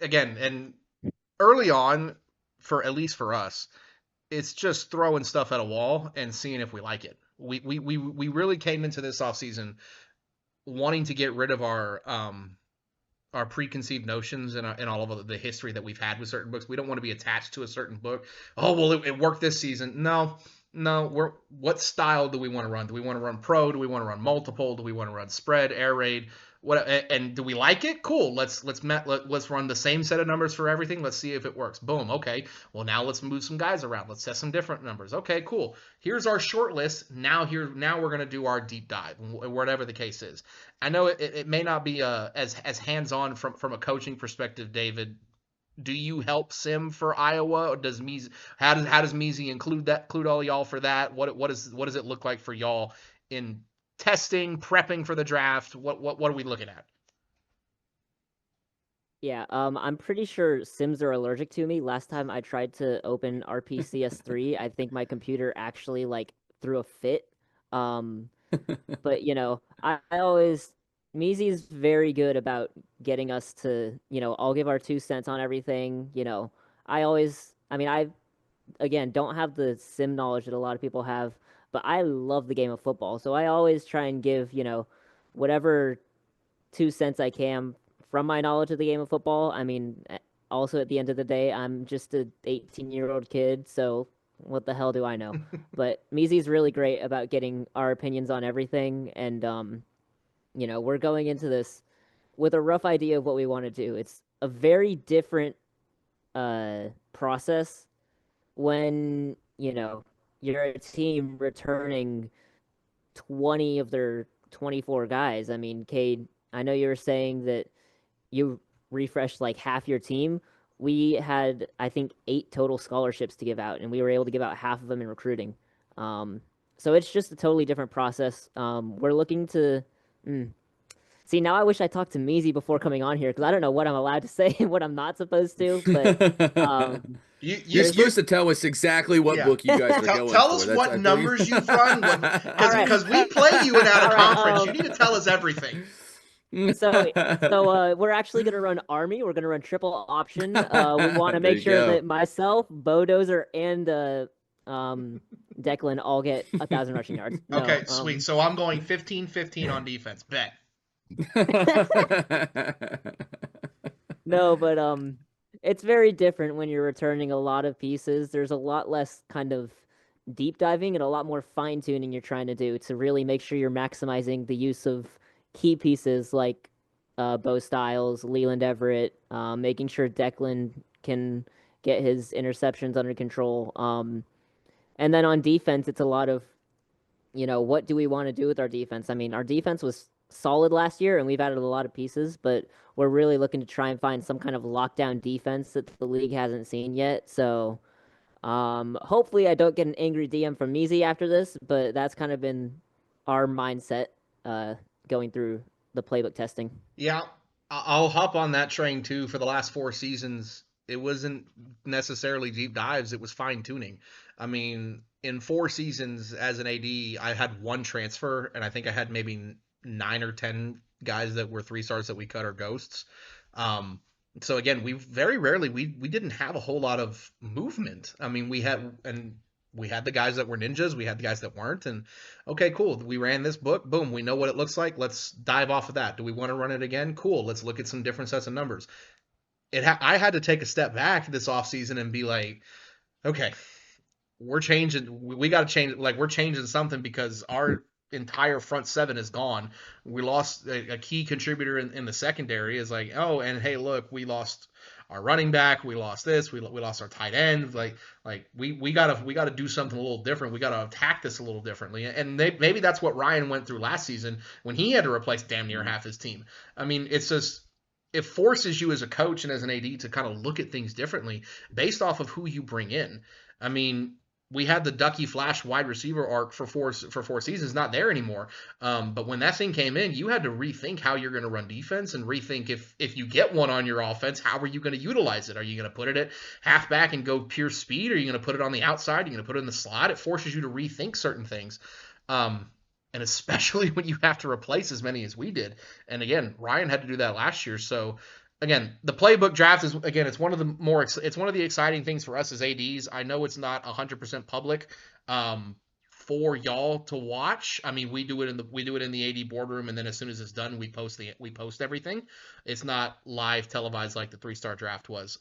Again, and early on, for at least for us, it's just throwing stuff at a wall and seeing if we like it. We really came into this offseason wanting to get rid of our preconceived notions and all of the history that we've had with certain books. We don't want to be attached to a certain book. Oh, well, it worked this season. No. What style do we want to run? Do we want to run pro? Do we want to run multiple? Do we want to run spread, air raid? What, and do we like it? Cool. Let's run the same set of numbers for everything. Let's see if it works. Boom. Okay. Well, now let's move some guys around. Let's test some different numbers. Okay, cool. Here's our short list. Now we're gonna do our deep dive, whatever the case is. I know it may not be as hands-on from a coaching perspective, David. Do you help sim for Iowa, or does Measy, how does Measy include all y'all for that? What does it look like for y'all in testing, prepping for the draft? What are we looking at? Yeah, I'm pretty sure Sims are allergic to me. Last time I tried to open RPCS3, I think my computer actually like threw a fit. But I always Measy's very good about getting us to, I'll give our 2 cents on everything. I again don't have the sim knowledge that a lot of people have, but I love the game of football. So I always try and give, whatever 2 cents I can from my knowledge of the game of football. Also at the end of the day, I'm just a 18-year-old kid, so what the hell do I know? But Measy's really great about getting our opinions on everything, and we're going into this with a rough idea of what we want to do. It's a very different process when, you're a team returning 20 of their 24 guys. I mean, Cade, I know you were saying that you refreshed like half your team. We had, I think, 8 total scholarships to give out, and we were able to give out half of them in recruiting. So it's just a totally different process. We're looking to see, now I wish I talked to Measy before coming on here, because I don't know what I'm allowed to say and what I'm not supposed to. But you're supposed to tell us exactly what book you guys are going for. Tell us what numbers you've run, because we play you in out of conference. You need to tell us everything. So we're actually going to run Army. We're going to run triple option. We want to make sure that myself, Bodozer, and Declan all get 1,000 rushing yards. Okay, sweet. So I'm going 15-15 on defense. Bet. No, but it's very different when you're returning a lot of pieces. There's a lot less kind of deep diving and a lot more fine tuning you're trying to do to really make sure you're maximizing the use of key pieces like Bo Styles, Leland Everett, making sure Declan can get his interceptions under control. And then on defense, it's a lot of, what do we want to do with our defense? I mean, our defense was solid last year, and we've added a lot of pieces, but we're really looking to try and find some kind of lockdown defense that the league hasn't seen yet. So hopefully I don't get an angry DM from Measy after this, but that's kind of been our mindset going through the playbook testing. Yeah, I'll hop on that train too. For the last 4 seasons, it wasn't necessarily deep dives, it was fine tuning. I mean, in 4 seasons as an AD, I had 1 transfer, and I think I had maybe 9 or 10 guys that were 3-stars that we cut or ghosts. So again, we very rarely we didn't have a whole lot of movement. I mean, we had the guys that were ninjas, we had the guys that weren't, and okay, cool. We ran this book, boom, we know what it looks like. Let's dive off of that. Do we want to run it again? Cool. Let's look at some different sets of numbers. I had to take a step back this offseason and be like, okay, we're changing. We got to change. Like, we're changing something because entire front seven is gone. We lost a key contributor in the secondary. Is like, oh, and hey, look, we lost our running back, we lost this, we lost our tight end. Like we gotta do something a little different. We gotta attack this a little differently. And maybe that's what Ryan went through last season when he had to replace damn near half his team. I mean, it's just, it forces you as a coach and as an AD to kind of look at things differently based off of who you bring in. I mean, we had the Ducky Flash wide receiver arc for four seasons, not there anymore. But when that thing came in, you had to rethink how you're going to run defense and rethink if you get one on your offense, how are you going to utilize it? Are you going to put it at halfback and go pure speed? Are you going to put it on the outside? Are you going to put it in the slot? It forces you to rethink certain things. And especially when you have to replace as many as we did. And again, Ryan had to do that last year. So again, the playbook draft is, again, it's one of the exciting things for us as ADs. I know it's not 100% public for y'all to watch. I mean, we do it in the AD boardroom, and then as soon as it's done, we post everything. It's not live televised like the 3-star draft was.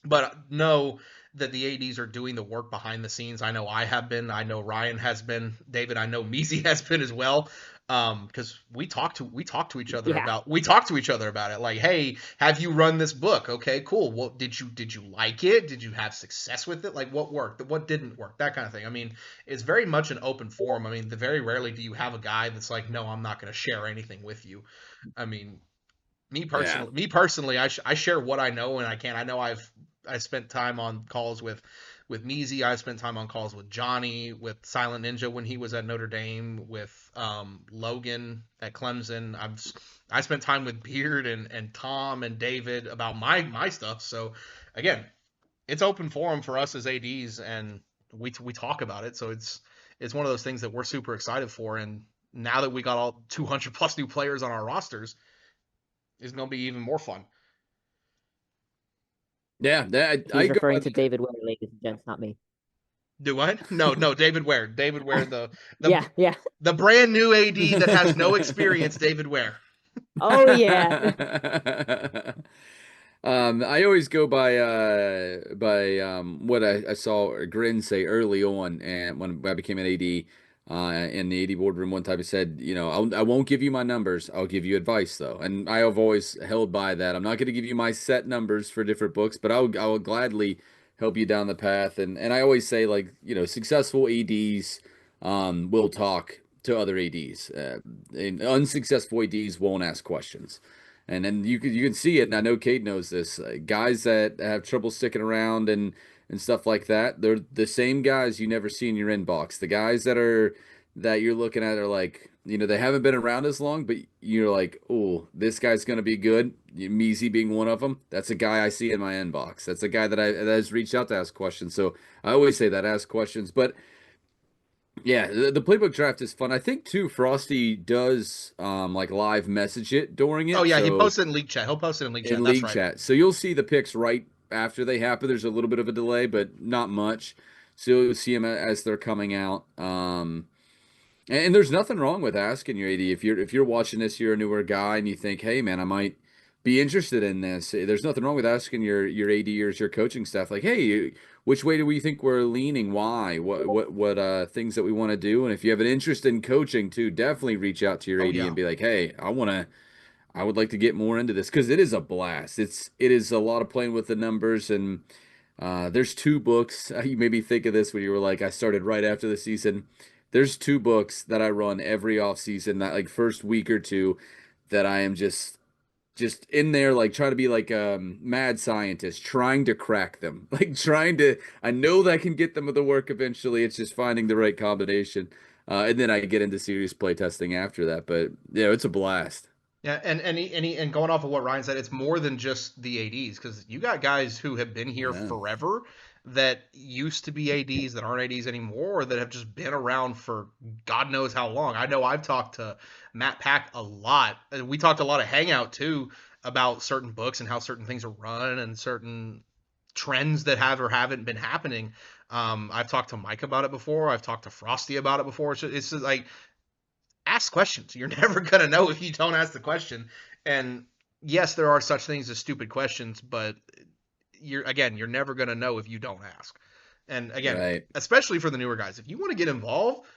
But know that the ADs are doing the work behind the scenes. I know I have been. I know Ryan has been. David, I know Measy has been as well. Because we talk to each other about it. Like, hey, have you run this book? Okay, cool. Well, did you like it? Did you have success with it? Like, what worked? What didn't work? That kind of thing. I mean, it's very much an open forum. I mean, very rarely do you have a guy that's like, no, I'm not going to share anything with you. I mean, me personally, I share what I know and I can. I know I spent time on calls with Measy. I spent time on calls with Johnny, with Silent Ninja when he was at Notre Dame, with Logan at Clemson. I spent time with Beard and Tom and David about my stuff. So again, it's open forum for us as ADs, and we talk about it. So it's one of those things that we're super excited for. And now that we got all 200 plus new players on our rosters, it's going to be even more fun. Yeah, He's referring to David Ware, ladies and gents, not me. Do what? No, David Ware. David Ware, the brand new AD that has no experience, David Ware. Oh yeah. I always go by what I saw Grin say early on, and when I became an AD in the AD boardroom one time, he said, you know, I won't give you my numbers. I'll give you advice though, and I have always held by that. I'm not going to give you my set numbers for different books, but I will gladly help you down the path. And I always say, like, you know, successful ADs will talk to other ADs. And unsuccessful ADs won't ask questions. And then you can see it, and I know Cade knows this. Guys that have trouble sticking around and stuff like that, they're the same guys you never see in your inbox. The guys that you're looking at are like, you know, they haven't been around as long, but you're like, oh, this guy's gonna be good. Measy being one of them. That's a guy I see in my inbox. That's a guy that has reached out to ask questions. So I always say that, ask questions. But yeah, the playbook draft is fun. I think too, Frosty does like live message it during it. Oh yeah, he posted in league chat. He'll post it in league chat. That's right. Chat. So you'll see the picks right after they happen. There's a little bit of a delay, but not much. So you'll see them as they're coming out. And there's nothing wrong with asking your AD if you're watching this, you're a newer guy, and you think, hey man, I might be interested in this. There's nothing wrong with asking your AD or your coaching staff, like, hey, which way do we think we're leaning? Why? What things that we want to do? And if you have an interest in coaching too, definitely reach out to your AD and be like, hey, I would like to get more into this, because it is a blast. It is a lot of playing with the numbers, and there's 2 books. You made me think of this when you were like, I started right after the season. There's 2 books that I run every off season, that like first week or 2, that I am just in there, like trying to be like a mad scientist, trying to crack them, like I know that I can get them to the work eventually. It's just finding the right combination. And then I get into serious play testing after that. But yeah, it's a blast. Yeah, and going off of what Ryan said, it's more than just the ADs, because you got guys who have been here forever that used to be ADs that aren't ADs anymore, or that have just been around for God knows how long. I know I've talked to Matt Pack a lot. We talked a lot of Hangout too about certain books and how certain things are run and certain trends that have or haven't been happening. I've talked to Mike about it before. I've talked to Frosty about it before. It's just like, ask questions. You're never going to know if you don't ask the question. And yes, there are such things as stupid questions, but you're never going to know if you don't ask. And again, especially for the newer guys, if you want to get involved,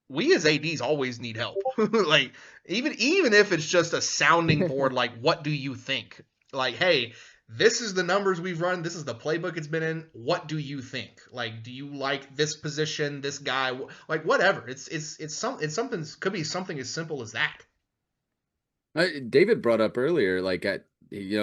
we as ADs always need help. Like even if it's just a sounding board, like what do you think? Like, hey, this is the numbers we've run. This is the playbook it's been in. What do you think? Like, do you like this position, this guy? Like, whatever. It's something could be something as simple as that. David brought up earlier, like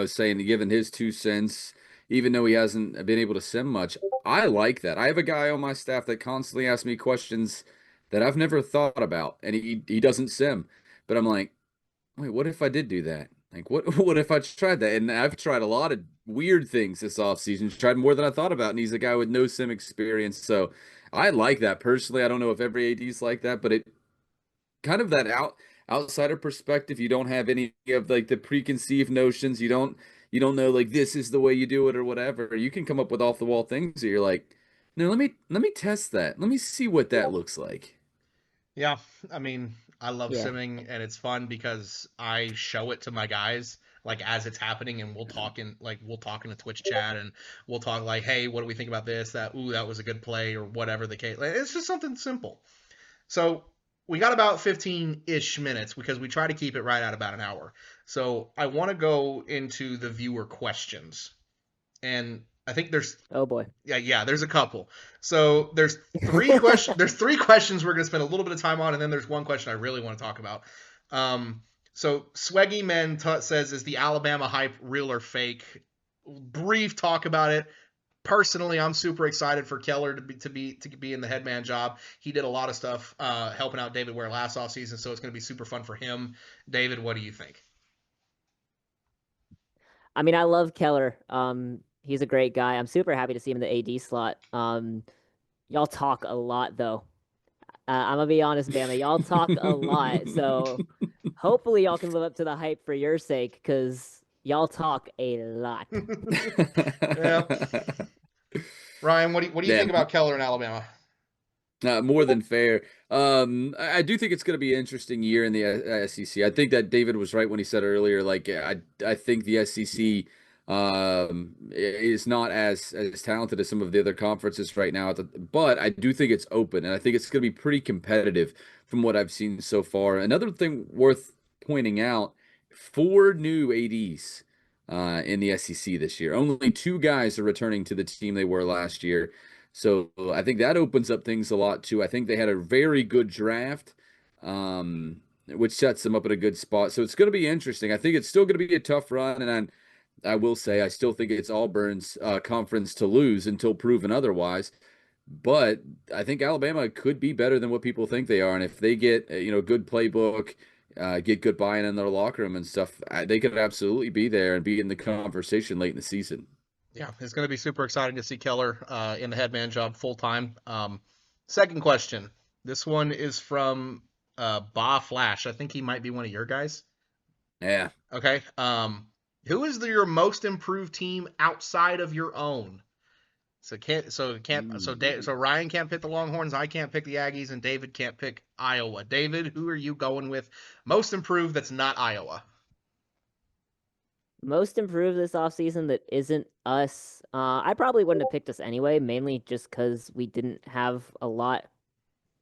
saying giving his 2 cents, even though he hasn't been able to sim much. I like that. I have a guy on my staff that constantly asks me questions that I've never thought about, and he doesn't sim. But I'm like, wait, what if I did do that? Like, what if I tried that? And I've tried a lot of weird things this offseason, tried more than I thought about, and he's a guy with no sim experience. So I like that personally. I don't know if every AD's like that, but it kind of that outsider perspective. You don't have any of like the preconceived notions. You don't know like this is the way you do it or whatever. You can come up with off the wall things that you're like, no, let me test that. Let me see what that looks like. Yeah, I mean, I love Yeah. simming and it's fun because I show it to my guys like as it's happening, and we'll talk in a Twitch chat, and we'll talk like, hey, what do we think about this? That was a good play, or whatever the case. Like, it's just something simple. So we got about 15-ish minutes because we try to keep it right at about an hour. So I want to go into the viewer questions, and I think there's Oh boy. yeah, there's a couple. So there's three questions. There's three questions we're gonna spend a little bit of time on, and then there's one question I really want to talk about. So Swaggy Men says, "Is the Alabama hype real or fake?" Brief talk about it. Personally, I'm super excited for Keller to be in the headman job. He did a lot of stuff helping out David Ware last offseason, so it's going to be super fun for him. David, what do you think? I mean, I love Keller. He's a great guy. I'm super happy to see him in the AD slot. Y'all talk a lot though. I'm gonna be honest, Bama. Y'all talk a lot. So hopefully y'all can live up to the hype for your sake, because y'all talk a lot. Yeah. Ryan, what do you Yeah, think about Keller in Alabama? more than fair. I do think it's going to be an interesting year in the SEC. I think that David was right when he said earlier, like I think the SEC is not as talented as some of the other conferences right now. But I do think it's open, and I think it's going to be pretty competitive from what I've seen so far. Another thing worth pointing out: 4 new ADs in the SEC this year. Only 2 guys are returning to the team they were last year. So I think that opens up things a lot too. I think they had a very good draft, which sets them up at a good spot. So it's going to be interesting. I think it's still going to be a tough run, and I will say I still think it's Auburn's conference to lose until proven otherwise. But I think Alabama could be better than what people think they are, and if they get good playbook, get good buy-in in their locker room and stuff, they could absolutely be there and be in the conversation late in the season. Yeah, it's going to be super exciting to see Keller in the headman job full time. Second question. This one is from Ba Flash. I think he might be one of your guys. Yeah. Okay. Who is your most improved team outside of your own? So Ryan can't pick the Longhorns. I can't pick the Aggies, and David can't pick Iowa. David, who are you going with? Most improved that's not Iowa. Most improved this offseason that isn't us. I probably wouldn't have picked us anyway, mainly just because we didn't have a lot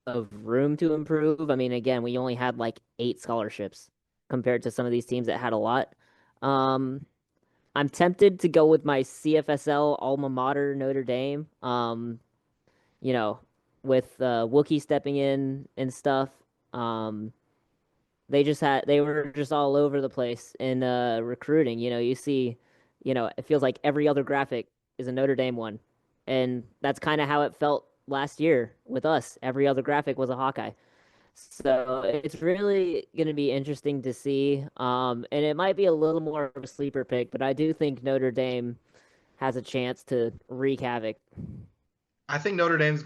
of room to improve. I mean, again, we only had like 8 scholarships compared to some of these teams that had a lot. I'm tempted to go with my CFSL alma mater, Notre Dame. You know, with Wookie stepping in and stuff. They were just all over the place in recruiting. You see, it feels like every other graphic is a Notre Dame one, and that's kind of how it felt last year with us. Every other graphic was a Hawkeye. So it's really going to be interesting to see. And it might be a little more of a sleeper pick, but I do think Notre Dame has a chance to wreak havoc. I think Notre Dame's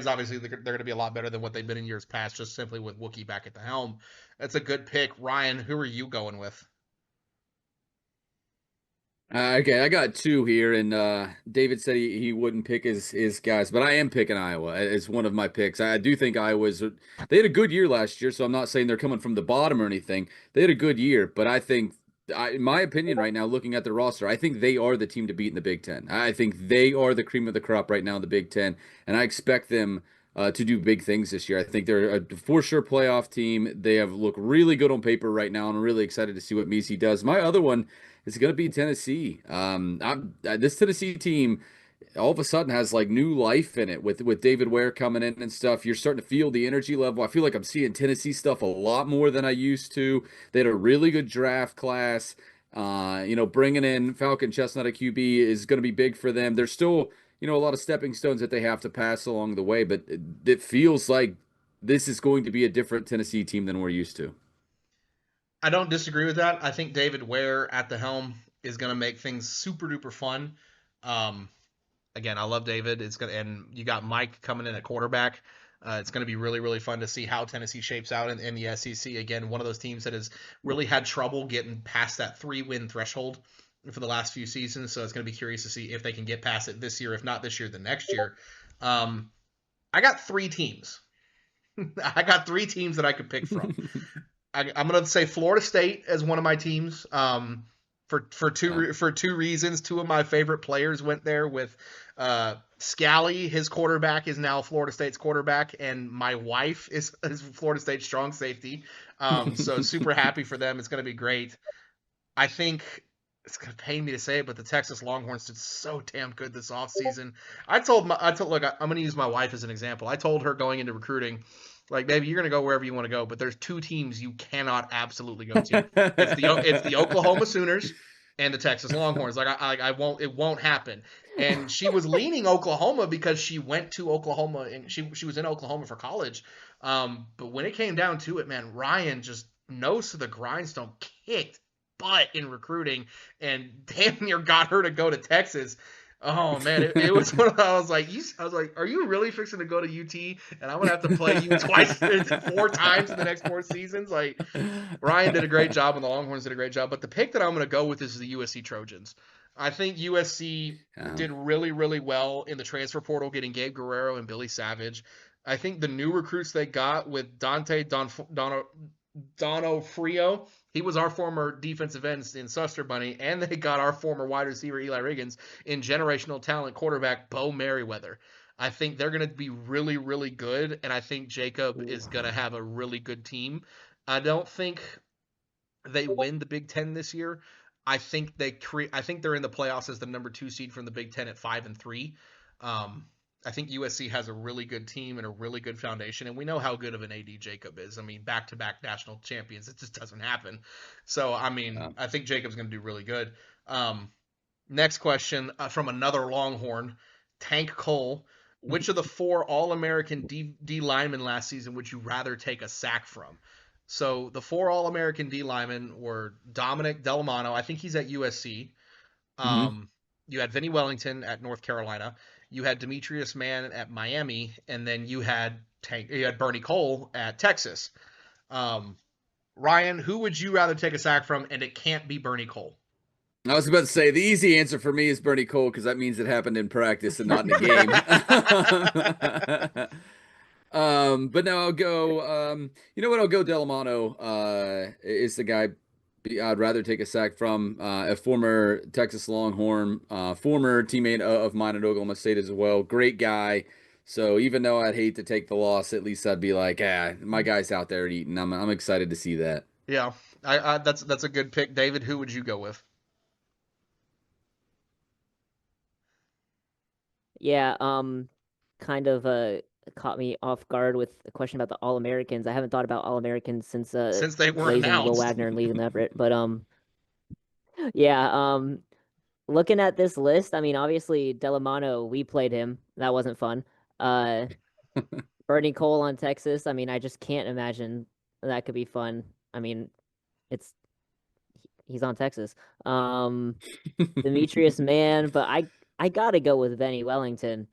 obviously they're going to be a lot better than what they've been in years past, just simply with Wookie back at the helm. That's a good pick. Ryan, who are you going with? Okay, I got 2 here, and David said he wouldn't pick his guys, but I am picking Iowa as one of my picks. I do think they had a good year last year, so I'm not saying they're coming from the bottom or anything. They had a good year, but I think, in my opinion, right now, looking at the roster, I think they are the team to beat in the Big Ten. I think they are the cream of the crop right now in the Big Ten, and I expect them to do big things this year. I think they're a for sure playoff team. They have looked really good on paper right now, and I'm really excited to see what Misi does. My other one is going to be Tennessee. This Tennessee team all of a sudden has like new life in it with David Ware coming in and stuff. You're starting to feel the energy level. I feel like I'm seeing Tennessee stuff a lot more than I used to. They had a really good draft class. Bringing in Falcon Chestnut at QB is going to be big for them. There's still, a lot of stepping stones that they have to pass along the way, but it feels like this is going to be a different Tennessee team than we're used to. I don't disagree with that. I think David Ware at the helm is going to make things super duper fun. Again, I love David. And you got Mike coming in at quarterback. It's going to be really, really fun to see how Tennessee shapes out in the SEC. Again, one of those teams that has really had trouble getting past that 3-win threshold for the last few seasons. So it's going to be curious to see if they can get past it this year. If not this year, then next year. I got 3 teams. I got 3 teams that I could pick from. I'm going to say Florida State as one of my teams. For two reasons. 2 of my favorite players went there with Scally. His quarterback is now Florida State's quarterback, and my wife is Florida State's strong safety. So super happy for them. It's going to be great. I think it's going to pain me to say it, but the Texas Longhorns did so damn good this offseason. Look, I'm going to use my wife as an example. I told her going into recruiting, like, baby, you're going to go wherever you want to go, but there's 2 teams you cannot absolutely go to. It's the Oklahoma Sooners and the Texas Longhorns. It won't happen. And she was leaning Oklahoma because she went to Oklahoma and she was in Oklahoma for college. But when it came down to it, man, Ryan just nose to the grindstone, kicked butt in recruiting and damn near got her to go to Texas. Oh man, it was one of I was like, are you really fixing to go to UT? And I'm gonna have to play you 4 times in the next 4 seasons? Like, Ryan did a great job and the Longhorns did a great job. But the pick that I'm gonna go with is the USC Trojans. I think USC did really, really well in the transfer portal, getting Gabe Guerrero and Billy Savage. I think the new recruits they got with Donofrio, he was our former defensive end in Suster Bunny, and they got our former wide receiver Eli Riggins in generational talent quarterback Bo Merriweather. I think they're going to be really, really good, and I think Jacob is going to have a really good team. I don't think they win the Big Ten this year. I think they're in the playoffs as the number 2 seed from the Big Ten at 5-3. I think USC has a really good team and a really good foundation, and we know how good of an AD Jacob is. I mean, back-to-back national champions, it just doesn't happen. So, I mean, I think Jacob's going to do really good. Next question from another Longhorn, Tank Cole. Which of the 4 All-American D linemen last season would you rather take a sack from? So, the 4 All-American D linemen were Dominic Delamano. I think he's at USC. You had Vinnie Wellington at North Carolina. You had Demetrius Mann at Miami, and then you had Bernie Cole at Texas. Ryan, who would you rather take a sack from? And it can't be Bernie Cole. I was about to say the easy answer for me is Bernie Cole because that means it happened in practice and not in a game. But no, I'll go. You know what? I'll go Delamano. Is the guy I'd rather take a sack from. A former Texas Longhorn, former teammate of mine at Oklahoma State as well. Great guy. So even though I'd hate to take the loss, at least I'd be like, my guy's out there eating. I'm excited to see that. Yeah, that's a good pick. David, who would you go with? Yeah, kind of caught me off guard with a question about the All-Americans. I haven't thought about All-Americans since they weren't announced. Will Wagner and Leland Everett. But looking at this list, I mean, obviously Delamano, we played him. That wasn't fun. Bernie Cole on Texas. I mean, I just can't imagine that could be fun. I mean, he's on Texas. Demetrius Mann, but I gotta go with Vinnie Wellington.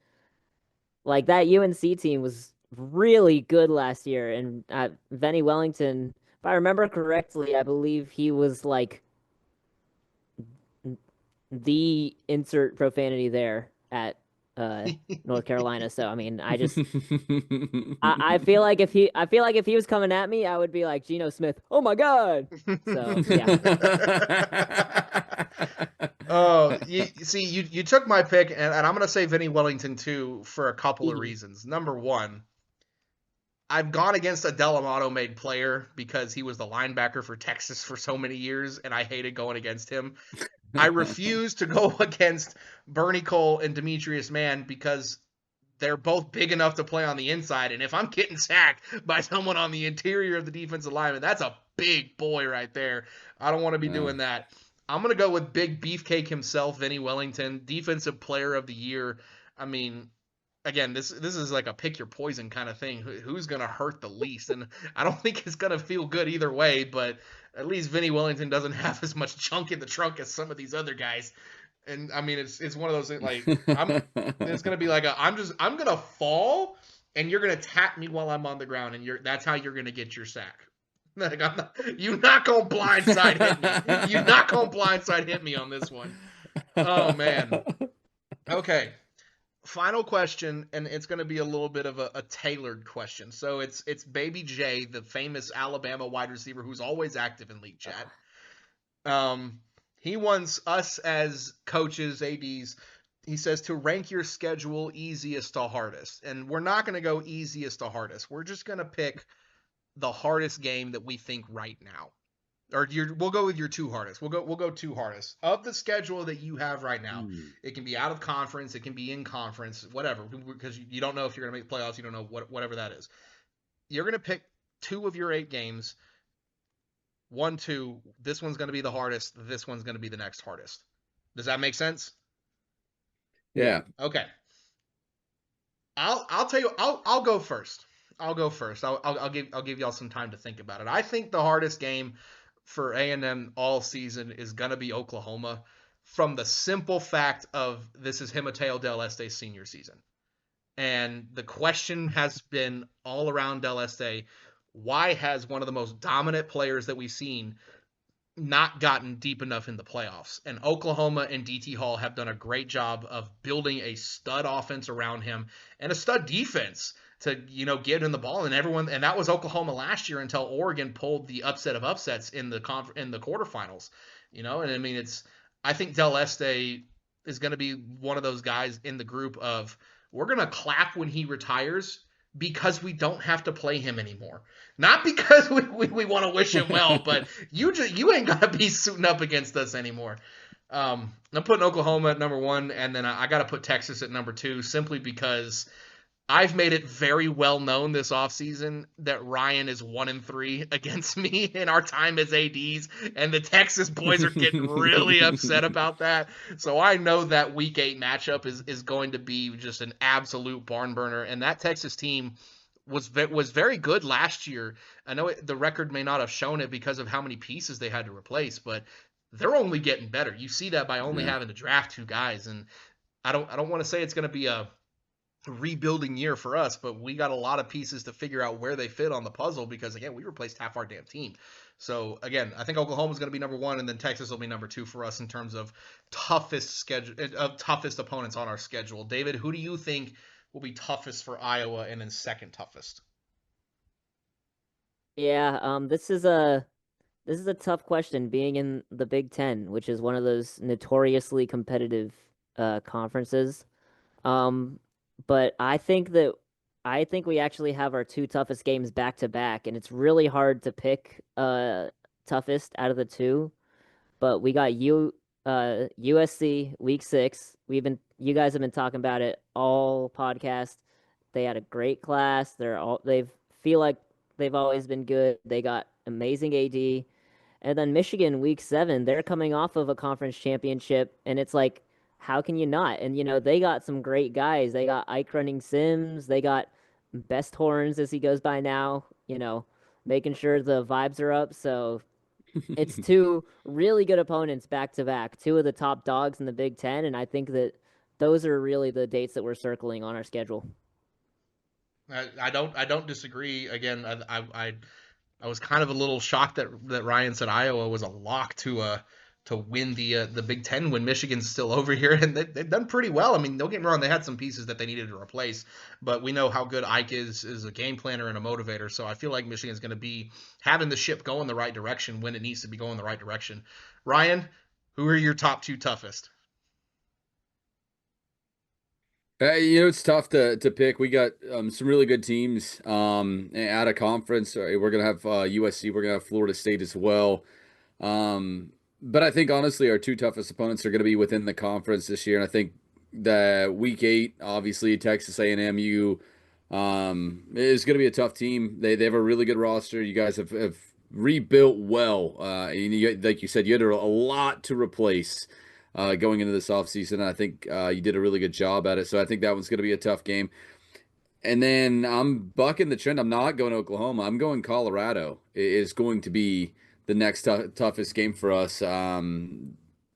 Like, that UNC team was really good last year, and Vinnie Wellington, if I remember correctly, I believe he was like the insert profanity there at North Carolina. So I mean, I feel like if he was coming at me, I would be like Geno Smith. Oh my God! So yeah. Oh No, you see, you took my pick, and I'm going to say Vinnie Wellington too for a couple of reasons. Number one, I've gone against a Delamato made player because he was the linebacker for Texas for so many years, and I hated going against him. I refuse to go against Bernie Cole and Demetrius Mann because they're both big enough to play on the inside, and if I'm getting sacked by someone on the interior of the defensive lineman, that's a big boy right there. I don't want to be doing that. I'm going to go with Big Beefcake himself, Vinnie Wellington, Defensive Player of the Year. I mean, again, this is like a pick your poison kind of thing. Who's going to hurt the least? And I don't think it's going to feel good either way, but at least Vinnie Wellington doesn't have as much junk in the trunk as some of these other guys. And I mean, it's one of those things, like, it's going to be like I'm going to fall and you're going to tap me while I'm on the ground, and that's how you're going to get your sack. Like, you're not going to blindside hit me. You're not going to blindside hit me on this one. Oh, man. Okay. Final question, and it's going to be a little bit of a tailored question. So it's Baby J, the famous Alabama wide receiver who's always active in League Chat. He wants us as coaches, ADs, he says to rank your schedule easiest to hardest. And we're not going to go easiest to hardest. We're just going to pick the hardest game that we think right now. Or we'll go with your two hardest. We'll go two hardest. Of the schedule that you have right now, it can be out of conference, it can be in conference, whatever, because you don't know if you're going to make playoffs, you don't know whatever that is. You're going to pick 2 of your 8 games. 1, 2, this one's going to be the hardest, this one's going to be the next hardest. Does that make sense? Yeah. Okay. I'll tell you, I'll go first. I'll go first. I'll give y'all some time to think about it. I think the hardest game for A&M all season is going to be Oklahoma, from the simple fact of this is Mateo Del Este's senior season. And the question has been all around Del Este, why has one of the most dominant players that we've seen not gotten deep enough in the playoffs? And Oklahoma and DT Hall have done a great job of building a stud offense around him and a stud defense to, get in the ball, and everyone, and that was Oklahoma last year until Oregon pulled the upset of upsets in the quarterfinals, and I mean, I think Del Este is going to be one of those guys in the group of, we're going to clap when he retires because we don't have to play him anymore. Not because we want to wish him well, but you ain't got to be suiting up against us anymore. I'm putting Oklahoma at number 1, and then I got to put Texas at number 2, simply because I've made it very well known this offseason that Ryan is 1-3 against me in our time as ADs, and the Texas boys are getting really upset about that. So I know that Week 8 matchup is going to be just an absolute barn burner, and that Texas team was very good last year. I know the record may not have shown it because of how many pieces they had to replace, but they're only getting better. You see that by only having to draft 2 guys, and I don't want to say it's going to be a rebuilding year for us, but we got a lot of pieces to figure out where they fit on the puzzle, because again, we replaced half our damn team. So again, I think Oklahoma's going to be number 1, and then Texas will be number 2 for us in terms of toughest opponents on our schedule. David, who do you think will be toughest for Iowa, and then second toughest? Yeah, this is a tough question, being in the Big Ten, which is one of those notoriously competitive conferences. But I think we actually have our 2 toughest games back to back, and it's really hard to pick toughest out of the 2. But we got USC Week 6. You guys have been talking about it all podcast. They had a great class. They feel like they've always been good. They got amazing AD. And then Michigan Week 7, they're coming off of a conference championship, and it's like, how can you not? And, they got some great guys. They got Ike Running Sims. They got Best Horns, as he goes by now, making sure the vibes are up. So it's 2 really good opponents back to back, 2 of the top dogs in the Big Ten. And I think that those are really the dates that we're circling on our schedule. I don't disagree. Again, I was kind of a little shocked that Ryan said Iowa was a lock to win the Big Ten when Michigan's still over here, and they've done pretty well. I mean, don't get me wrong, they had some pieces that they needed to replace, but we know how good Ike is a game planner and a motivator, so I feel like Michigan's going to be having the ship go in the right direction when it needs to be going the right direction. Ryan, who are your top 2 toughest? It's tough to pick. We got some really good teams at a conference. We're gonna have USC. We're gonna have Florida State as well. But I think honestly, our two toughest opponents are gonna be within the conference this year. And I think the week 8, obviously Texas A&M U is gonna be a tough team. They have a really good roster. You guys have rebuilt well. Like you said, you had a lot to replace going into this offseason. I think you did a really good job at it. So I think that one's going to be a tough game. And then I'm bucking the trend. I'm not going to Oklahoma. I'm going Colorado. It is going to be the next toughest game for us.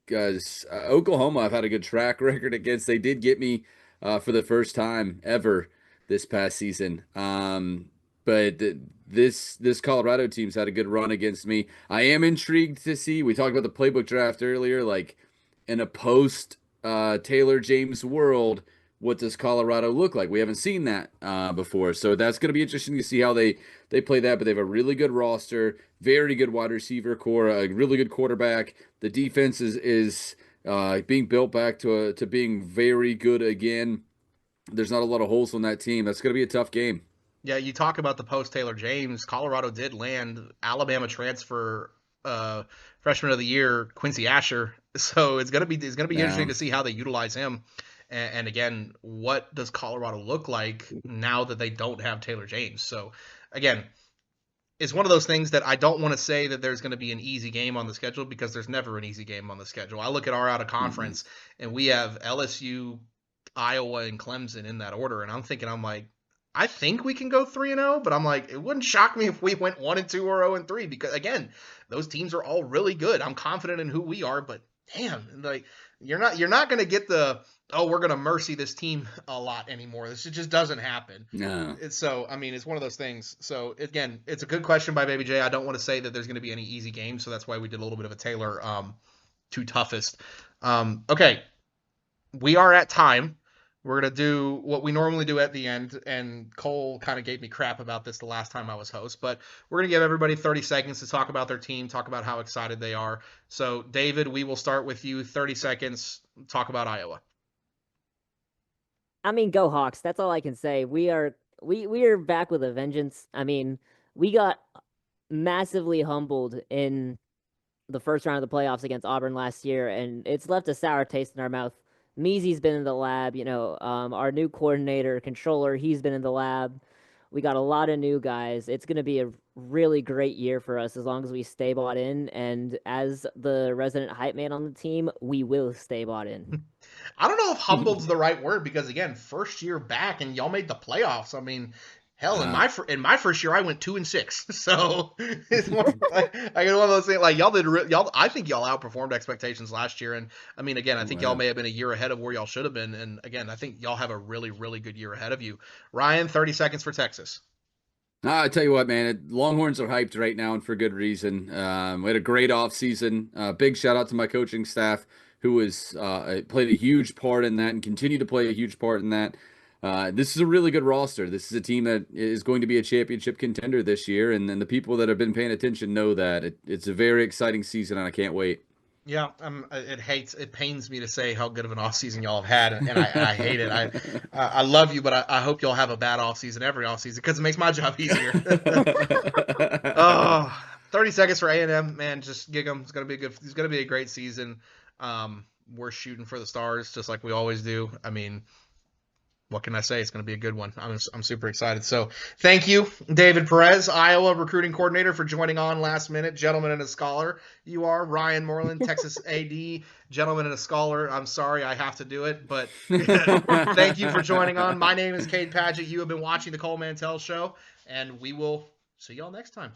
Because Oklahoma, I've had a good track record against. They did get me for the first time ever this past season. But this Colorado team's had a good run against me. I am intrigued to see. We talked about the playbook draft earlier, like in a post Taylor James world, what does Colorado look like? We haven't seen that before, so that's going to be interesting to see how they play that. But they have a really good roster, very good wide receiver core, a really good quarterback. The defense is being built back to being very good again. There's not a lot of holes on that team. That's going to be a tough game. Yeah, you talk about the post Taylor James. Colorado did land Alabama transfer freshman of the year Quincy Asher, so it's gonna be interesting to see how they utilize him. And again, what does Colorado look like now that they don't have Taylor James? So again, it's one of those things that I don't want to say that there's going to be an easy game on the schedule, because there's never an easy game on the schedule. I look at our out of conference and we have LSU, Iowa, and Clemson in that order, and I'm like, I think we can go 3-0, but I'm like, it wouldn't shock me if we went 1-2 or 0-3, because again, those teams are all really good. I'm confident in who we are, but damn, like you're not going to get the, oh, we're going to mercy this team a lot anymore. This just doesn't happen. No. So, I mean, it's one of those things. So again, it's a good question by Baby J. I don't want to say that there's going to be any easy games, so that's why we did a little bit of a Taylor two toughest. Okay, we are at time. We're going to do what we normally do at the end, and Cole kind of gave me crap about this the last time I was host, but we're going to give everybody 30 seconds to talk about their team, talk about how excited they are. So, David, we will start with you. 30 seconds, talk about Iowa. I mean, go Hawks. That's all I can say. We are back with a vengeance. I mean, we got massively humbled in the first round of the playoffs against Auburn last year, and it's left a sour taste in our mouth. Meezy's been in the lab, our new coordinator, controller, he's been in the lab. We got a lot of new guys. It's going to be a really great year for us as long as we stay bought in. And as the resident hype man on the team, we will stay bought in. I don't know if humbled's the right word, because again, first year back and y'all made the playoffs. I mean, hell, in my first year, I went 2-6. So it's one of those things. Like I think y'all outperformed expectations last year. And I mean, again, I think y'all may have been a year ahead of where y'all should have been. And again, I think y'all have a really, really good year ahead of you. Ryan, 30 seconds for Texas. I tell you what, man, Longhorns are hyped right now, and for good reason. We had a great offseason. Big shout out to my coaching staff, who was played a huge part in that and continue to play a huge part in that. This is a really good roster. This is a team that is going to be a championship contender this year, and the people that have been paying attention know that. It's a very exciting season, and I can't wait. Yeah, it pains me to say how good of an offseason y'all have had, and I hate it. I love you, but I hope y'all have a bad offseason every offseason, because it makes my job easier. 30 seconds for A&M, man, just gig 'em. It's gonna be a great season. We're shooting for the stars, just like we always do. I mean, what can I say? It's going to be a good one. I'm super excited. So thank you, David Perez, Iowa recruiting coordinator, for joining on last minute. Gentleman and a scholar. You are Ryan Moreland, Texas AD, gentleman and a scholar. I'm sorry I have to do it, but thank you for joining on. My name is Kade Padgett. You have been watching the Cole Mantell Show, and we will see y'all next time.